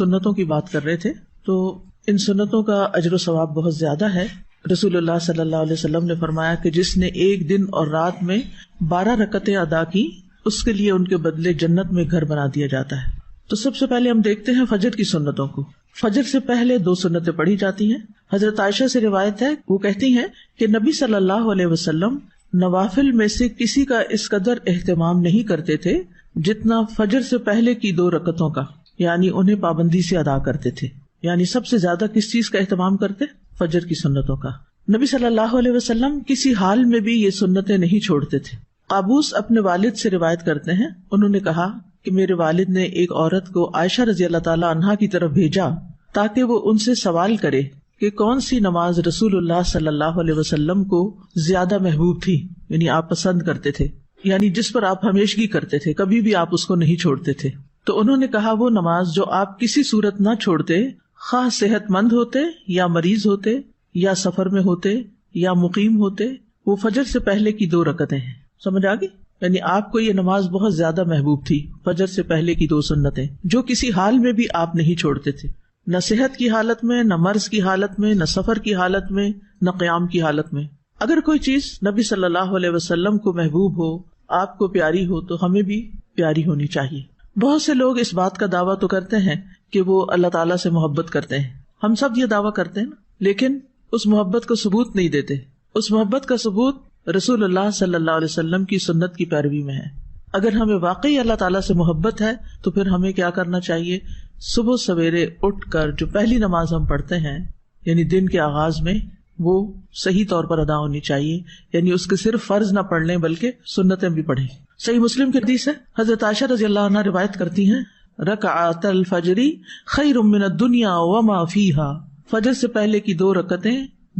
سنتوں کی بات کر رہے تھے، تو ان سنتوں کا اجر و ثواب بہت زیادہ ہے. رسول اللہ صلی اللہ علیہ وسلم نے فرمایا کہ جس نے ایک دن اور رات میں 12 رکعتیں ادا کی اس کے لیے ان کے بدلے جنت میں گھر بنا دیا جاتا ہے. تو سب سے پہلے ہم دیکھتے ہیں فجر کی سنتوں کو. فجر سے پہلے 2 سنتیں پڑھی جاتی ہیں. حضرت عائشہ سے روایت ہے، وہ کہتی ہیں کہ نبی صلی اللہ علیہ وسلم نوافل میں سے کسی کا اس قدر اہتمام نہیں کرتے تھے جتنا فجر سے پہلے کی 2 رکعتوں کا، یعنی انہیں پابندی سے ادا کرتے تھے. یعنی سب سے زیادہ کس چیز کا اہتمام کرتے؟ فجر کی سنتوں کا. نبی صلی اللہ علیہ وسلم کسی حال میں بھی یہ سنتیں نہیں چھوڑتے تھے. قابوس اپنے والد سے روایت کرتے ہیں، انہوں نے کہا کہ میرے والد نے ایک عورت کو عائشہ رضی اللہ تعالی عنہا کی طرف بھیجا تاکہ وہ ان سے سوال کرے کہ کون سی نماز رسول اللہ صلی اللہ علیہ وسلم کو زیادہ محبوب تھی، یعنی آپ پسند کرتے تھے، یعنی جس پر آپ ہمیشگی کرتے تھے، کبھی بھی آپ اس کو نہیں چھوڑتے تھے. تو انہوں نے کہا وہ نماز جو آپ کسی صورت نہ چھوڑتے، خواہ صحت مند ہوتے یا مریض ہوتے یا سفر میں ہوتے یا مقیم ہوتے، وہ فجر سے پہلے کی 2 رکعتیں ہیں. سمجھ آگئی؟ یعنی آپ کو یہ نماز بہت زیادہ محبوب تھی، فجر سے پہلے کی 2 سنتیں جو کسی حال میں بھی آپ نہیں چھوڑتے تھے، نہ صحت کی حالت میں، نہ مرض کی حالت میں، نہ سفر کی حالت میں، نہ قیام کی حالت میں. اگر کوئی چیز نبی صلی اللہ علیہ وسلم کو محبوب ہو، آپ کو پیاری ہو، تو ہمیں بھی پیاری ہونی چاہیے. بہت سے لوگ اس بات کا دعویٰ تو کرتے ہیں کہ وہ اللہ تعالیٰ سے محبت کرتے ہیں، ہم سب یہ دعویٰ کرتے ہیں، لیکن اس محبت کو ثبوت نہیں دیتے. اس محبت کا ثبوت رسول اللہ صلی اللہ علیہ وسلم کی سنت کی پیروی میں ہے. اگر ہمیں واقعی اللہ تعالیٰ سے محبت ہے تو پھر ہمیں کیا کرنا چاہیے؟ صبح سویرے اٹھ کر جو پہلی نماز ہم پڑھتے ہیں، یعنی دن کے آغاز میں، وہ صحیح طور پر ادا ہونی چاہیے. یعنی اس کے صرف فرض نہ پڑھ لیں بلکہ سنتیں بھی پڑھیں. صحیح مسلم کی حدیث ہے، حضرت عائشہ رضی اللہ عنہا روایت کرتی ہیں، رکعت الفجر خیر من الدنیا وما فیہا، فجر سے پہلے کی 2 رکعتیں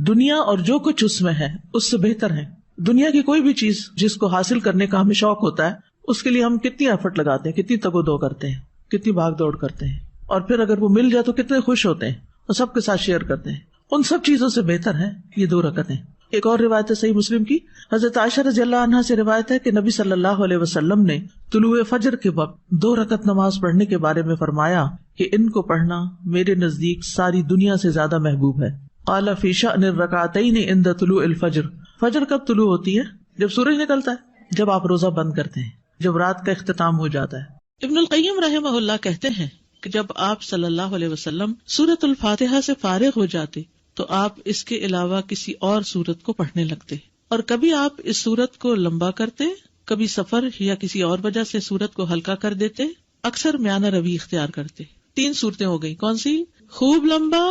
دنیا اور جو کچھ اس میں ہے اس سے بہتر ہیں. دنیا کی کوئی بھی چیز جس کو حاصل کرنے کا ہمیں شوق ہوتا ہے، اس کے لیے ہم کتنی ایفرٹ لگاتے ہیں، کتنی تگ و دو کرتے ہیں، کتنی بھاگ دوڑ کرتے ہیں، اور پھر اگر وہ مل جائے تو کتنے خوش ہوتے ہیں اور سب کے ساتھ شیئر کرتے ہیں. ان سب چیزوں سے بہتر ہے یہ 2 رکعتیں. ایک اور روایت ہے صحیح مسلم کی، حضرت عائشہ رضی اللہ عنہا سے روایت ہے کہ نبی صلی اللہ علیہ وسلم نے طلوع فجر کے وقت 2 رکعت نماز پڑھنے کے بارے میں فرمایا کہ ان کو پڑھنا میرے نزدیک ساری دنیا سے زیادہ محبوب ہے. قال فی شأن الرکعتین عند طلوع الفجر، فجر کب طلوع ہوتی ہے؟ جب سورج نکلتا ہے، جب آپ روزہ بند کرتے ہیں، جب رات کا اختتام ہو جاتا ہے. ابن القیم رحمہ اللہ کہتے ہیں کہ جب آپ صلی اللہ علیہ وسلم سورۃ الفاتحہ سے فارغ ہو جاتے تو آپ اس کے علاوہ کسی اور سورت کو پڑھنے لگتے، اور کبھی آپ اس سورت کو لمبا کرتے، کبھی سفر یا کسی اور وجہ سے سورت کو ہلکا کر دیتے، اکثر میانہ روی اختیار کرتے. 3 صورتیں ہو گئی، کون سی؟ خوب لمبا،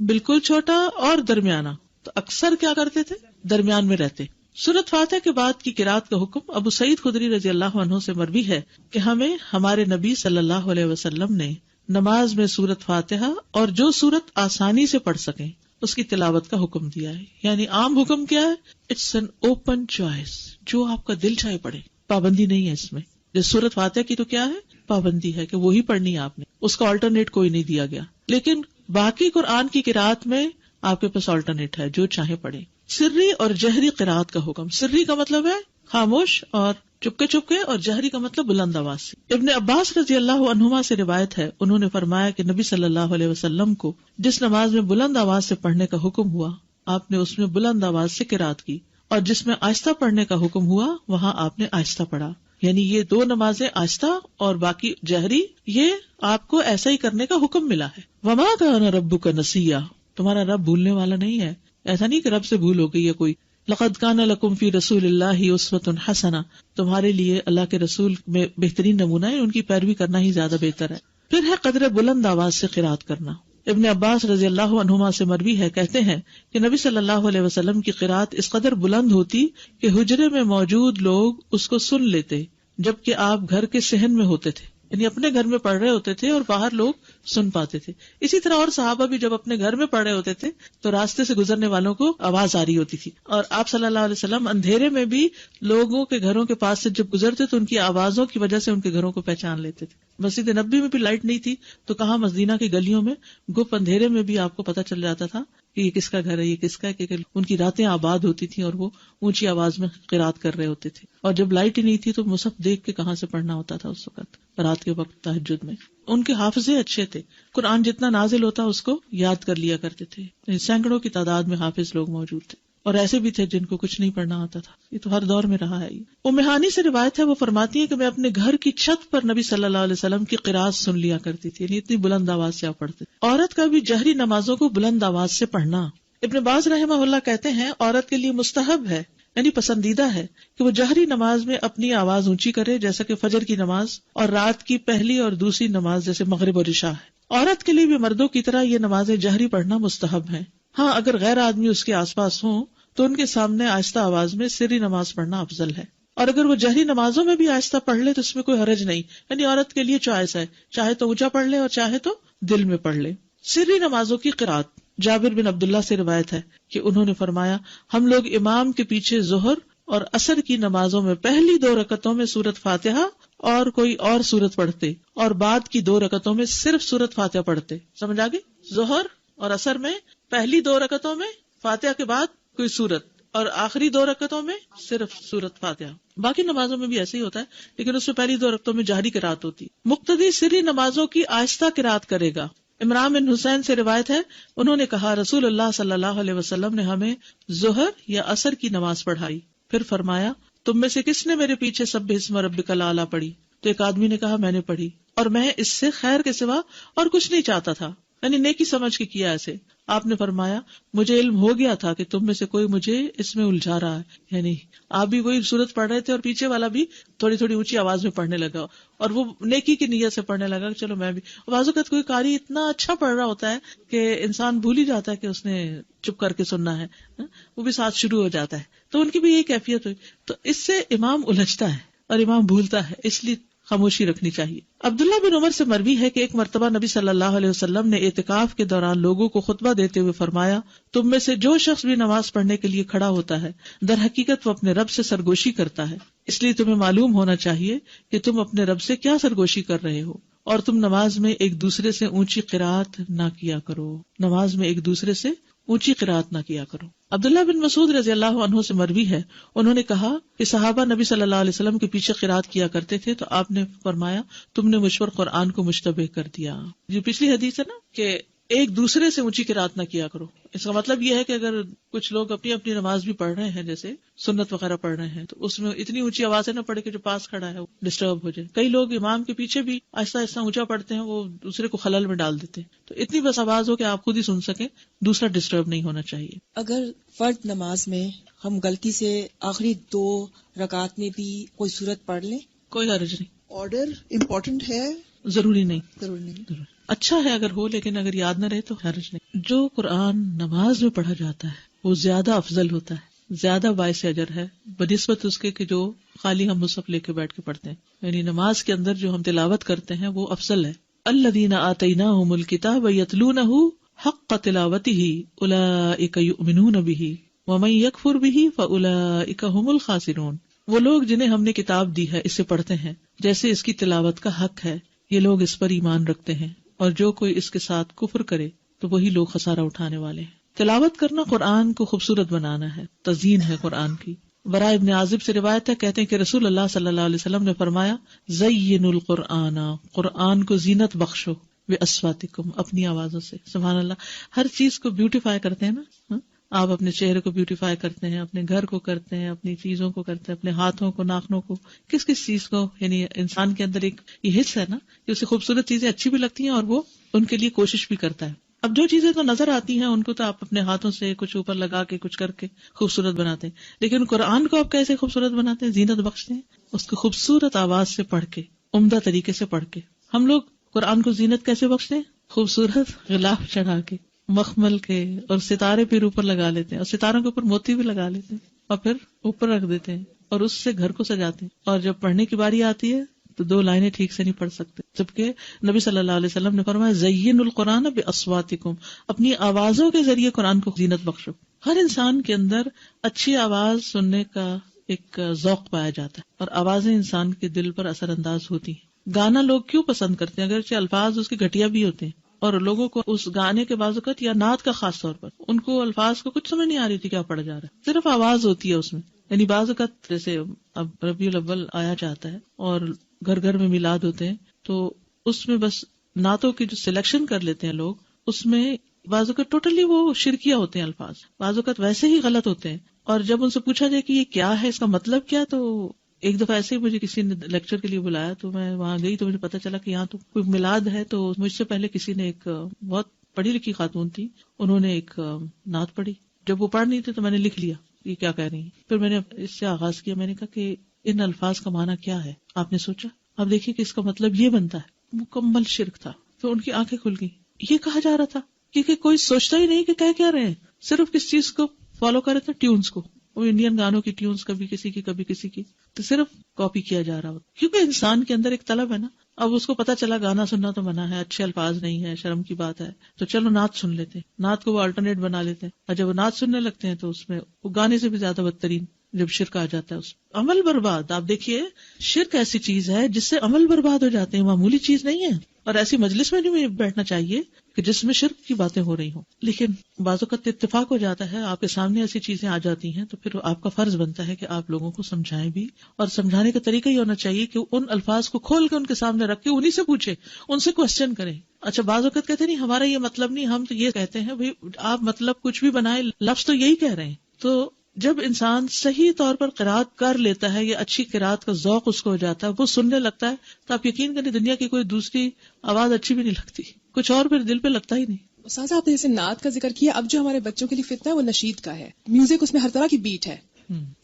بالکل چھوٹا اور درمیانہ. تو اکثر کیا کرتے تھے؟ درمیان میں رہتے. سورۃ فاتحہ کے بعد کی قرات کا حکم ابو سعید خدری رضی اللہ عنہ سے مروی ہے کہ ہمیں ہمارے نبی صلی اللہ علیہ وسلم نے نماز میں سورۃ فاتحہ اور جو سورت آسانی سے پڑھ سکیں اس کی تلاوت کا حکم دیا ہے. یعنی عام حکم کیا ہے؟ اٹس این اوپن چوائس، جو آپ کا دل چاہے پڑھے، پابندی نہیں ہے اس میں. جیسے سورۃ فاتحہ کی تو کیا ہے؟ پابندی ہے کہ وہی پڑھنی ہے آپ نے، اس کا آلٹرنیٹ کوئی نہیں دیا گیا. لیکن باقی قرآن کی قرات میں آپ کے پاس آلٹرنیٹ ہے، جو چاہے پڑھے. سری اور جہری قرات کا حکم. سری کا مطلب ہے خاموش اور چپکے چپکے، اور جہری کا مطلب بلند آواز سے. ابن عباس رضی اللہ عنہما سے روایت ہے، انہوں نے فرمایا کہ نبی صلی اللہ علیہ وسلم کو جس نماز میں بلند آواز سے پڑھنے کا حکم ہوا، آپ نے اس میں بلند آواز سے قرات کی، اور جس میں آہستہ پڑھنے کا حکم ہوا وہاں آپ نے آہستہ پڑھا. یعنی یہ 2 نمازیں آہستہ اور باقی جہری، یہ آپ کو ایسا ہی کرنے کا حکم ملا ہے. وما کان ربک نسیا، تمہارا رب بھولنے والا نہیں ہے. ایسا نہیں کہ رب سے بھول ہو گئی ہے کوئی. لقد کان لکم فی رسول اللہ اسوۃ حسنہ، تمہارے لیے اللہ کے رسول میں بہترین نمونہ ہے، ان کی پیروی کرنا ہی زیادہ بہتر ہے. پھر ہے قدر بلند آواز سے قرات کرنا. ابن عباس رضی اللہ عنہما سے مروی ہے، کہتے ہیں کہ نبی صلی اللہ علیہ وسلم کی قرات اس قدر بلند ہوتی کہ حجرے میں موجود لوگ اس کو سن لیتے، جبکہ آپ گھر کے صحن میں ہوتے تھے. یعنی اپنے گھر میں پڑھ رہے ہوتے تھے اور باہر لوگ سن پاتے تھے. اسی طرح اور صحابہ بھی جب اپنے گھر میں پڑھ رہے ہوتے تھے تو راستے سے گزرنے والوں کو آواز آ رہی ہوتی تھی، اور آپ صلی اللہ علیہ وسلم اندھیرے میں بھی لوگوں کے گھروں کے پاس سے جب گزرتے تو ان کی آوازوں کی وجہ سے ان کے گھروں کو پہچان لیتے تھے. مسجد نبوی میں بھی لائٹ نہیں تھی تو کہاں مدینہ کی گلیوں میں گپ اندھیرے میں بھی آپ کو پتہ چل جاتا تھا کہ یہ کس کا گھر ہے، یہ کس کا ہے، کہ ان کی راتیں آباد ہوتی تھیں اور وہ اونچی آواز میں قرات کر رہے ہوتے تھے. اور جب لائٹ ہی نہیں تھی تو مصحف دیکھ کے کہاں سے پڑھنا ہوتا تھا اس وقت رات کے وقت تہجد میں. ان کے حافظے اچھے تھے، قرآن جتنا نازل ہوتا اس کو یاد کر لیا کرتے تھے. سینکڑوں کی تعداد میں حافظ لوگ موجود تھے، اور ایسے بھی تھے جن کو کچھ نہیں پڑھنا آتا تھا. یہ تو ہر دور میں رہا ہے. ام ہانی سے روایت ہے، وہ فرماتی ہے کہ میں اپنے گھر کی چھت پر نبی صلی اللہ علیہ وسلم کی قرات سن لیا کرتی تھی، یعنی اتنی بلند آواز سے آپ پڑھتے. عورت کا بھی جہری نمازوں کو بلند آواز سے پڑھنا. ابن باز رحمہ اللہ کہتے ہیں عورت کے لیے مستحب ہے، یعنی پسندیدہ ہے کہ وہ جہری نماز میں اپنی آواز اونچی کرے، جیسا کہ فجر کی نماز اور رات کی پہلی اور دوسری نماز جیسے مغرب اور عشاء ہے. عورت کے لیے بھی مردوں کی طرح یہ نمازیں جہری پڑھنا مستحب ہیں. ہاں، اگر غیر آدمی اس کے آس پاس ہوں تو ان کے سامنے آہستہ آواز میں سری نماز پڑھنا افضل ہے. اور اگر وہ جہری نمازوں میں بھی آہستہ پڑھ لے تو اس میں کوئی حرج نہیں، یعنی عورت کے لیے چوائس ہے، چاہے تو اونچا پڑھ لے اور چاہے تو دل میں پڑھ لے. سری نمازوں کی قرات. جابر بن عبداللہ سے روایت ہے کہ انہوں نے فرمایا ہم لوگ امام کے پیچھے ظہر اور عصر کی نمازوں میں پہلی 2 رکعتوں میں سورۃ فاتحہ اور کوئی اور سورت پڑھتے، اور بعد کی 2 رکعتوں میں صرف سورۃ فاتحہ پڑھتے. سمجھ آگے؟ ظہر اور عصر میں پہلی 2 رکعتوں میں فاتحہ کے بعد کوئی سورت، اور آخری 2 رکعتوں میں صرف سورۃ فاتحہ. باقی نمازوں میں بھی ایسے ہی ہوتا ہے، لیکن اس میں پہلی 2 رکعتوں میں جہری قرات ہوتی. مقتدی سری نمازوں کی آہستہ قرات کرے گا. عمران بن حسین سے روایت ہے، انہوں نے کہا رسول اللہ صلی اللہ علیہ وسلم نے ہمیں ظہر یا عصر کی نماز پڑھائی، پھر فرمایا تم میں سے کس نے میرے پیچھے سبح اسم ربک الاعلی پڑھی؟ تو ایک آدمی نے کہا میں نے پڑھی، اور میں اس سے خیر کے سوا اور کچھ نہیں چاہتا تھا، یعنی نیکی سمجھ کے کیا ایسے. آپ نے فرمایا مجھے علم ہو گیا تھا کہ تم میں سے کوئی مجھے اس میں الجھا رہا ہے، یعنی آپ بھی وہی سورت پڑھ رہے تھے اور پیچھے والا بھی تھوڑی تھوڑی اونچی آواز میں پڑھنے لگا، اور وہ نیکی کی نیت سے پڑھنے لگا کہ چلو میں بھی. بعض اوقات کوئی قاری اتنا اچھا پڑھ رہا ہوتا ہے کہ انسان بھول ہی جاتا ہے کہ اس نے چپ کر کے سننا ہے، وہ بھی ساتھ شروع ہو جاتا ہے. تو ان کی بھی یہی کیفیت ہوئی، تو اس سے امام الجھتا ہے اور امام بھولتا ہے، اس لیے خاموشی رکھنی چاہیے. عبداللہ بن عمر سے مروی ہے کہ ایک مرتبہ نبی صلی اللہ علیہ وسلم نے اعتکاف کے دوران لوگوں کو خطبہ دیتے ہوئے فرمایا تم میں سے جو شخص بھی نماز پڑھنے کے لیے کھڑا ہوتا ہے در حقیقت وہ اپنے رب سے سرگوشی کرتا ہے، اس لیے تمہیں معلوم ہونا چاہیے کہ تم اپنے رب سے کیا سرگوشی کر رہے ہو، اور تم نماز میں ایک دوسرے سے اونچی قرات نہ کیا کرو. نماز میں ایک دوسرے سے اونچی قرات نہ کیا کرو. عبداللہ بن مسعود رضی اللہ عنہ سے مروی ہے، انہوں نے کہا کہ صحابہ نبی صلی اللہ علیہ وسلم کے پیچھے قرات کیا کرتے تھے تو آپ نے فرمایا تم نے مجھ پر قرآن کو مشتبہ کر دیا. یہ پچھلی حدیث ہے نا کہ ایک دوسرے سے اونچی قرات نہ کیا کرو. اس کا مطلب یہ ہے کہ اگر کچھ لوگ اپنی اپنی نماز بھی پڑھ رہے ہیں، جیسے سنت وغیرہ پڑھ رہے ہیں، تو اس میں اتنی اونچی آوازیں نہ پڑے کہ جو پاس کھڑا ہے وہ ڈسٹرب ہو جائے. کئی لوگ امام کے پیچھے بھی آہستہ آہستہ اونچا پڑھتے ہیں، وہ دوسرے کو خلل میں ڈال دیتے ہیں. تو اتنی بس آواز ہو کہ آپ خود ہی سن سکیں، دوسرا ڈسٹرب نہیں ہونا چاہیے. اگر فرض نماز میں ہم غلطی سے آخری 2 رکعت میں بھی کوئی سورت پڑھ لیں، کوئی حرج نہیں. آرڈر امپورٹنٹ ہے، ضروری نہیں. ضروری نہیں. اچھا ہے اگر ہو، لیکن اگر یاد نہ رہے تو حرج نہیں. جو قرآن نماز میں پڑھا جاتا ہے وہ زیادہ افضل ہوتا ہے، زیادہ باعث اجر ہے بنسبت اس کے کہ جو خالی ہم مصحف لے کے بیٹھ کے پڑھتے ہیں. یعنی نماز کے اندر جو ہم تلاوت کرتے ہیں وہ افضل ہے. الذین آتیناہم الکتاب یتلونہ حق تلاوتہ اولئک یؤمنون بہ ومن یکفر بہ فاولئک ھم الخاسرون. وہ لوگ جنہیں ہم نے کتاب دی ہے اسے پڑھتے ہیں جیسے اس کی تلاوت کا حق ہے، یہ لوگ اس پر ایمان رکھتے ہیں، اور جو کوئی اس کے ساتھ کفر کرے تو وہی لوگ خسارہ اٹھانے والے ہیں. تلاوت کرنا قرآن کو خوبصورت بنانا ہے، تزیین ہے قرآن کی. براء ابن عازب سے روایت ہے، کہتے ہیں کہ رسول اللہ صلی اللہ علیہ وسلم نے فرمایا زینوا القرآن، قرآن کو زینت بخشو باصواتکم، اپنی آوازوں سے. سبحان اللہ، ہر چیز کو بیوٹیفائی کرتے ہیں نا. آپ اپنے چہرے کو بیوٹیفائی کرتے ہیں، اپنے گھر کو کرتے ہیں، اپنی چیزوں کو کرتے ہیں، اپنے ہاتھوں کو، ناخنوں کو، کس کس چیز کو. یعنی انسان کے اندر ایک یہ حص ہے نا کہ اسے خوبصورت چیزیں اچھی بھی لگتی ہیں اور وہ ان کے لیے کوشش بھی کرتا ہے. اب جو چیزیں تو نظر آتی ہیں ان کو تو آپ اپنے ہاتھوں سے کچھ اوپر لگا کے کچھ کر کے خوبصورت بناتے ہیں، لیکن قرآن کو آپ کیسے خوبصورت بناتے ہیں، زینت بخشتے ہیں اس کو خوبصورت آواز سے پڑھ کے، عمدہ طریقے سے پڑھ کے. ہم لوگ قرآن کو زینت کیسے بخشتے ہیں؟ خوبصورت غلاف چڑھا کے، مخمل کے، اور ستارے پھر اوپر لگا لیتے ہیں، اور ستاروں کے اوپر موتی بھی لگا لیتے ہیں اور پھر اوپر رکھ دیتے ہیں اور اس سے گھر کو سجاتے ہیں. اور جب پڑھنے کی باری آتی ہے تو 2 لائنیں ٹھیک سے نہیں پڑھ سکتے، جبکہ نبی صلی اللہ علیہ وسلم نے فرمایا زینوا القرآن باصواتکم، اپنی آوازوں کے ذریعے قرآن کو زینت بخشو. ہر انسان کے اندر اچھی آواز سننے کا ایک ذوق پایا جاتا ہے اور آوازیں انسان کے دل پر اثر انداز ہوتی ہیں. گانا لوگ کیوں پسند کرتے ہیں؟ اگرچہ الفاظ اس کے گھٹیا بھی ہوتے ہیں، اور لوگوں کو اس گانے کے بعض اوقات یا نعت کا خاص طور پر ان کو الفاظ کو کچھ سمجھ نہیں آ رہی تھی کیا پڑھا جا رہا ہے، صرف آواز ہوتی ہے اس میں. یعنی بعض اوقات جیسے اب ربیع الاول آیا جاتا ہے اور گھر گھر میں میلاد ہوتے ہیں، تو اس میں بس نعتوں کی جو سلیکشن کر لیتے ہیں لوگ، اس میں بعض اوقات ٹوٹلی وہ شرکیہ ہوتے ہیں الفاظ، بعض اوقات ویسے ہی غلط ہوتے ہیں. اور جب ان سے پوچھا جائے کہ یہ کیا ہے، اس کا مطلب کیا، تو ایک دفعہ ایسے ہی مجھے کسی نے لیکچر کے لیے بلایا تو میں وہاں گئی تو مجھے پتا چلا کہ یہاں تو کوئی میلاد ہے. تو مجھ سے پہلے کسی نے، ایک بہت پڑھی لکھی خاتون تھی، انہوں نے ایک نعت پڑھی. جب وہ پڑھ نہیں تھی تو میں نے لکھ لیا یہ کیا کہہ رہی ہیں. پھر میں نے اس سے آغاز کیا، میں نے کہا کہ ان الفاظ کا معنی کیا ہے. آپ نے سوچا، اب دیکھیے کہ اس کا مطلب یہ بنتا ہے. مکمل شرک تھا. تو ان کی آنکھیں کھل گئی. یہ کہا جا رہا تھا کیونکہ کوئی سوچتا ہی نہیں کہ کہہ کیا رہے ہیں، صرف کس چیز کو فالو کر رہے تھے، ٹیونز کو. وہ انڈین گانوں کی ٹیونز، کبھی کسی کی کبھی کسی کی، تو صرف کاپی کیا جا رہا ہوتا. کیونکہ انسان کے اندر ایک طلب ہے نا. اب اس کو پتا چلا گانا سننا تو منع ہے، اچھے الفاظ نہیں ہے، شرم کی بات ہے، تو چلو نعت سن لیتے ہیں. نعت کو وہ الٹرنیٹ بنا لیتے ہیں، اور جب وہ نعت سننے لگتے ہیں تو اس میں وہ گانے سے بھی زیادہ بدترین جب شرک آ جاتا ہے. اس عمل برباد. آپ دیکھیے شرک ایسی چیز ہے جس سے عمل برباد ہو جاتے ہیں، معمولی چیز نہیں ہے. اور ایسی مجلس میں نہیں بیٹھنا چاہیے کہ جس میں شرک کی باتیں ہو رہی ہوں. لیکن بعض اوقات اتفاق ہو جاتا ہے، آپ کے سامنے ایسی چیزیں آ جاتی ہیں تو پھر آپ کا فرض بنتا ہے کہ آپ لوگوں کو سمجھائیں بھی. اور سمجھانے کا طریقہ یہ ہونا چاہیے کہ ان الفاظ کو کھول کے ان کے سامنے رکھ کے انہیں سے پوچھے، ان سے کوسچن کریں. اچھا بعض اوقات کہتے نہیں ہمارا یہ مطلب نہیں، ہم تو یہ کہتے ہیں. بھائی آپ مطلب کچھ بھی بنائے، لفظ تو یہی کہہ رہے ہیں. تو جب انسان صحیح طور پر قرات کر لیتا ہے یا اچھی قرات کا ذوق اس کو ہو جاتا ہے، وہ سننے لگتا ہے، تو آپ یقین کریں دنیا کی کوئی دوسری آواز اچھی بھی نہیں لگتی، کچھ اور پھر دل پہ لگتا ہی نہیں. استاذہ آپ نے جیسے نعت کا ذکر کیا، اب جو ہمارے بچوں کے لیے فتنہ ہے وہ نشید کا ہے. میوزک اس میں ہر طرح کی بیٹ ہے،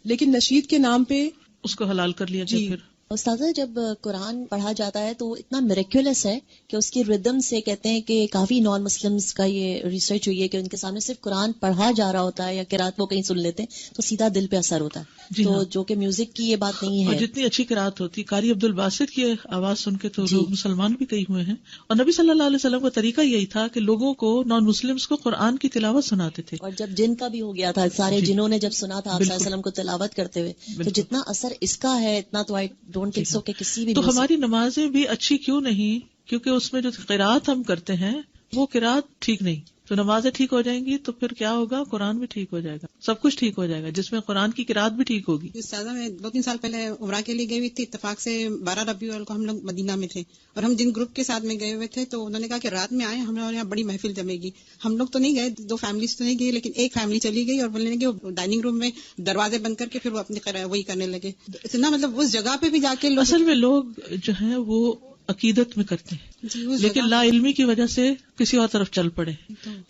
لیکن نشید کے نام پہ اس کو حلال کر لیا گیا. پھر استاذہ جب قرآن پڑھا جاتا ہے تو اتنا میریکولس ہے کہ اس کی ردم سے کہتے ہیں کہ کافی نان مسلمز کا یہ ریسرچ ہوئی ہے کہ ان کے سامنے صرف قرآن پڑھا جا رہا ہوتا ہے یا قرات وہ کہیں سن لیتے ہیں تو سیدھا دل پہ اثر ہوتا ہے. تو جو کہ میوزک کی یہ بات نہیں ہے. اور جتنی اچھی قرات ہوتی، قاری عبد الباسط کی آواز سن کے تو لوگ مسلمان بھی کئی ہوئے ہیں. اور نبی صلی اللہ علیہ وسلم کا طریقہ یہی تھا کہ لوگوں کو، نان مسلمز کو قرآن کی تلاوت سناتے تھے. اور جب جن کا بھی ہو گیا تھا، سارے جنہوں نے جب سنا تھا آپ صلی اللہ علیہ وسلم کو تلاوت کرتے ہوئے، تو جتنا اثر اس کا ہے اتنا تو آئی ڈونٹ تھنک سو کہ کسی بھی. تو ہماری نمازیں بھی اچھی کیوں نہیں؟ کیونکہ اس میں جو قرات ہم کرتے ہیں وہ قرات ٹھیک نہیں. تو نمازیں ٹھیک ہو جائیں گی تو پھر کیا ہوگا؟ قرآن بھی ٹھیک ہو جائے گا، سب کچھ ٹھیک ہو جائے گا جس میں قرآن کی قرات بھی ٹھیک ہوگی. استاذہ میں 2-3 سال پہلے عمرہ کے لیے گئی ہوئی تھی، اتفاق سے 12 ربیع الاول کو ہم لوگ مدینہ میں تھے، اور ہم جن گروپ کے ساتھ میں گئے ہوئے تھے تو انہوں نے کہا کہ رات میں آئے، ہمارے یہاں بڑی محفل جمے گی. ہم لوگ تو نہیں گئے، 2 فیملیز تو نہیں گئی، لیکن ایک فیملی چلی گئی اور بولنے لگے وہ ڈائننگ روم میں دروازے بند کر کے پھر وہ اپنی وہی کرنے لگے. اتنا مطلب اس جگہ پہ بھی جا کے اصل میں لوگ جو ہیں وہ عقیدت میں کرتے ہیں لیکن لا علمی کی وجہ سے کسی اور طرف چل پڑے.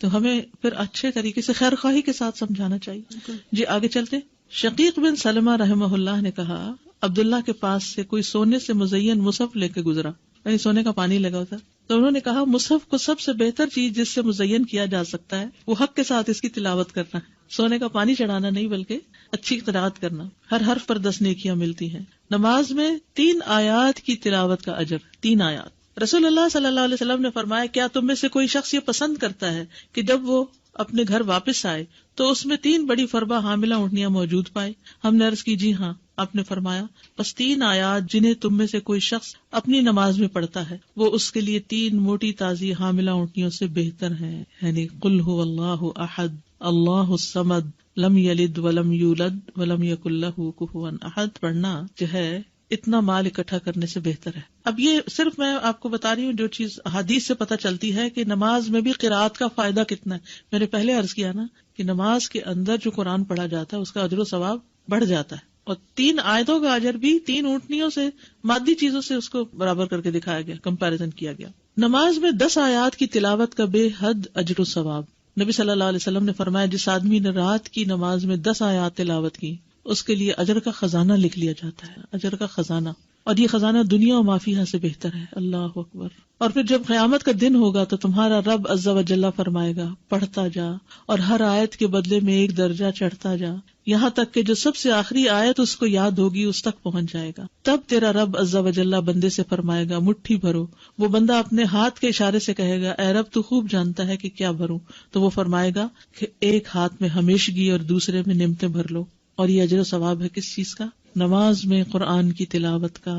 تو ہمیں پھر اچھے طریقے سے خیر خواہی کے ساتھ سمجھانا چاہیے. جی آگے چلتے. شقیق بن سلمہ رحمہ اللہ نے کہا عبداللہ کے پاس سے کوئی سونے سے مزین مصحف لے کے گزرا، یعنی سونے کا پانی لگا ہوتا. تو انہوں نے کہا مصحف کو سب سے بہتر چیز جس سے مزین کیا جا سکتا ہے وہ حق کے ساتھ اس کی تلاوت کرنا ہے. سونے کا پانی چڑھانا نہیں بلکہ اچھی قرات کرنا. ہر حرف پر 10 نیکیاں ملتی ہیں. نماز میں 3 آیات کی تلاوت کا اجر. 3 آیات. رسول اللہ صلی اللہ علیہ وسلم نے فرمایا کیا تم میں سے کوئی شخص یہ پسند کرتا ہے کہ جب وہ اپنے گھر واپس آئے تو اس میں 3 بڑی فربہ حاملہ اونٹنیاں موجود پائے؟ ہم نے عرض کی جی ہاں. آپ نے فرمایا بس 3 آیات جنہیں تم میں سے کوئی شخص اپنی نماز میں پڑھتا ہے وہ اس کے لیے 3 موٹی تازی حاملہ اونٹنیوں سے بہتر ہیں. یعنی قل هو اللہ احد اللہ الصمد لم یلد ولم یولد ولم یکن لہ کفوا احد پڑھنا جو ہے اتنا مال اکٹھا کرنے سے بہتر ہے. اب یہ صرف میں آپ کو بتا رہی ہوں جو چیز حدیث سے پتہ چلتی ہے کہ نماز میں بھی قرات کا فائدہ کتنا ہے. میں نے پہلے عرض کیا نا کہ نماز کے اندر جو قرآن پڑھا جاتا ہے اس کا اجر و ثواب بڑھ جاتا ہے، اور 3 آیتوں کا اجر بھی 3 اونٹنیوں سے، مادی چیزوں سے اس کو برابر کر کے دکھایا گیا، کمپیریزن کیا گیا. نماز میں 10 آیات کی تلاوت کا بے حد اجر و ثواب. نبی صلی اللہ علیہ وسلم نے فرمایا جس آدمی نے رات کی نماز میں 10 آیات تلاوت کی اس کے لیے اجر کا خزانہ لکھ لیا جاتا ہے. اجر کا خزانہ، اور یہ خزانہ دنیا و ما فیہا سے بہتر ہے. اللہ اکبر. اور پھر جب قیامت کا دن ہوگا تو تمہارا رب عز و جل فرمائے گا پڑھتا جا اور ہر آیت کے بدلے میں 1 درجہ چڑھتا جا، یہاں تک کہ جو سب سے آخری آیت اس کو یاد ہوگی اس تک پہنچ جائے گا. تب تیرا رب عز و جل بندے سے فرمائے گا مٹھی بھرو. وہ بندہ اپنے ہاتھ کے اشارے سے کہے گا اے رب تو خوب جانتا ہے کہ کیا بھروں. تو وہ فرمائے گا کہ ایک ہاتھ میں ہمیشگی اور دوسرے میں نعمتیں بھر لو. اور یہ اجر و ثواب ہے کس چیز کا؟ نماز میں قرآن کی تلاوت کا.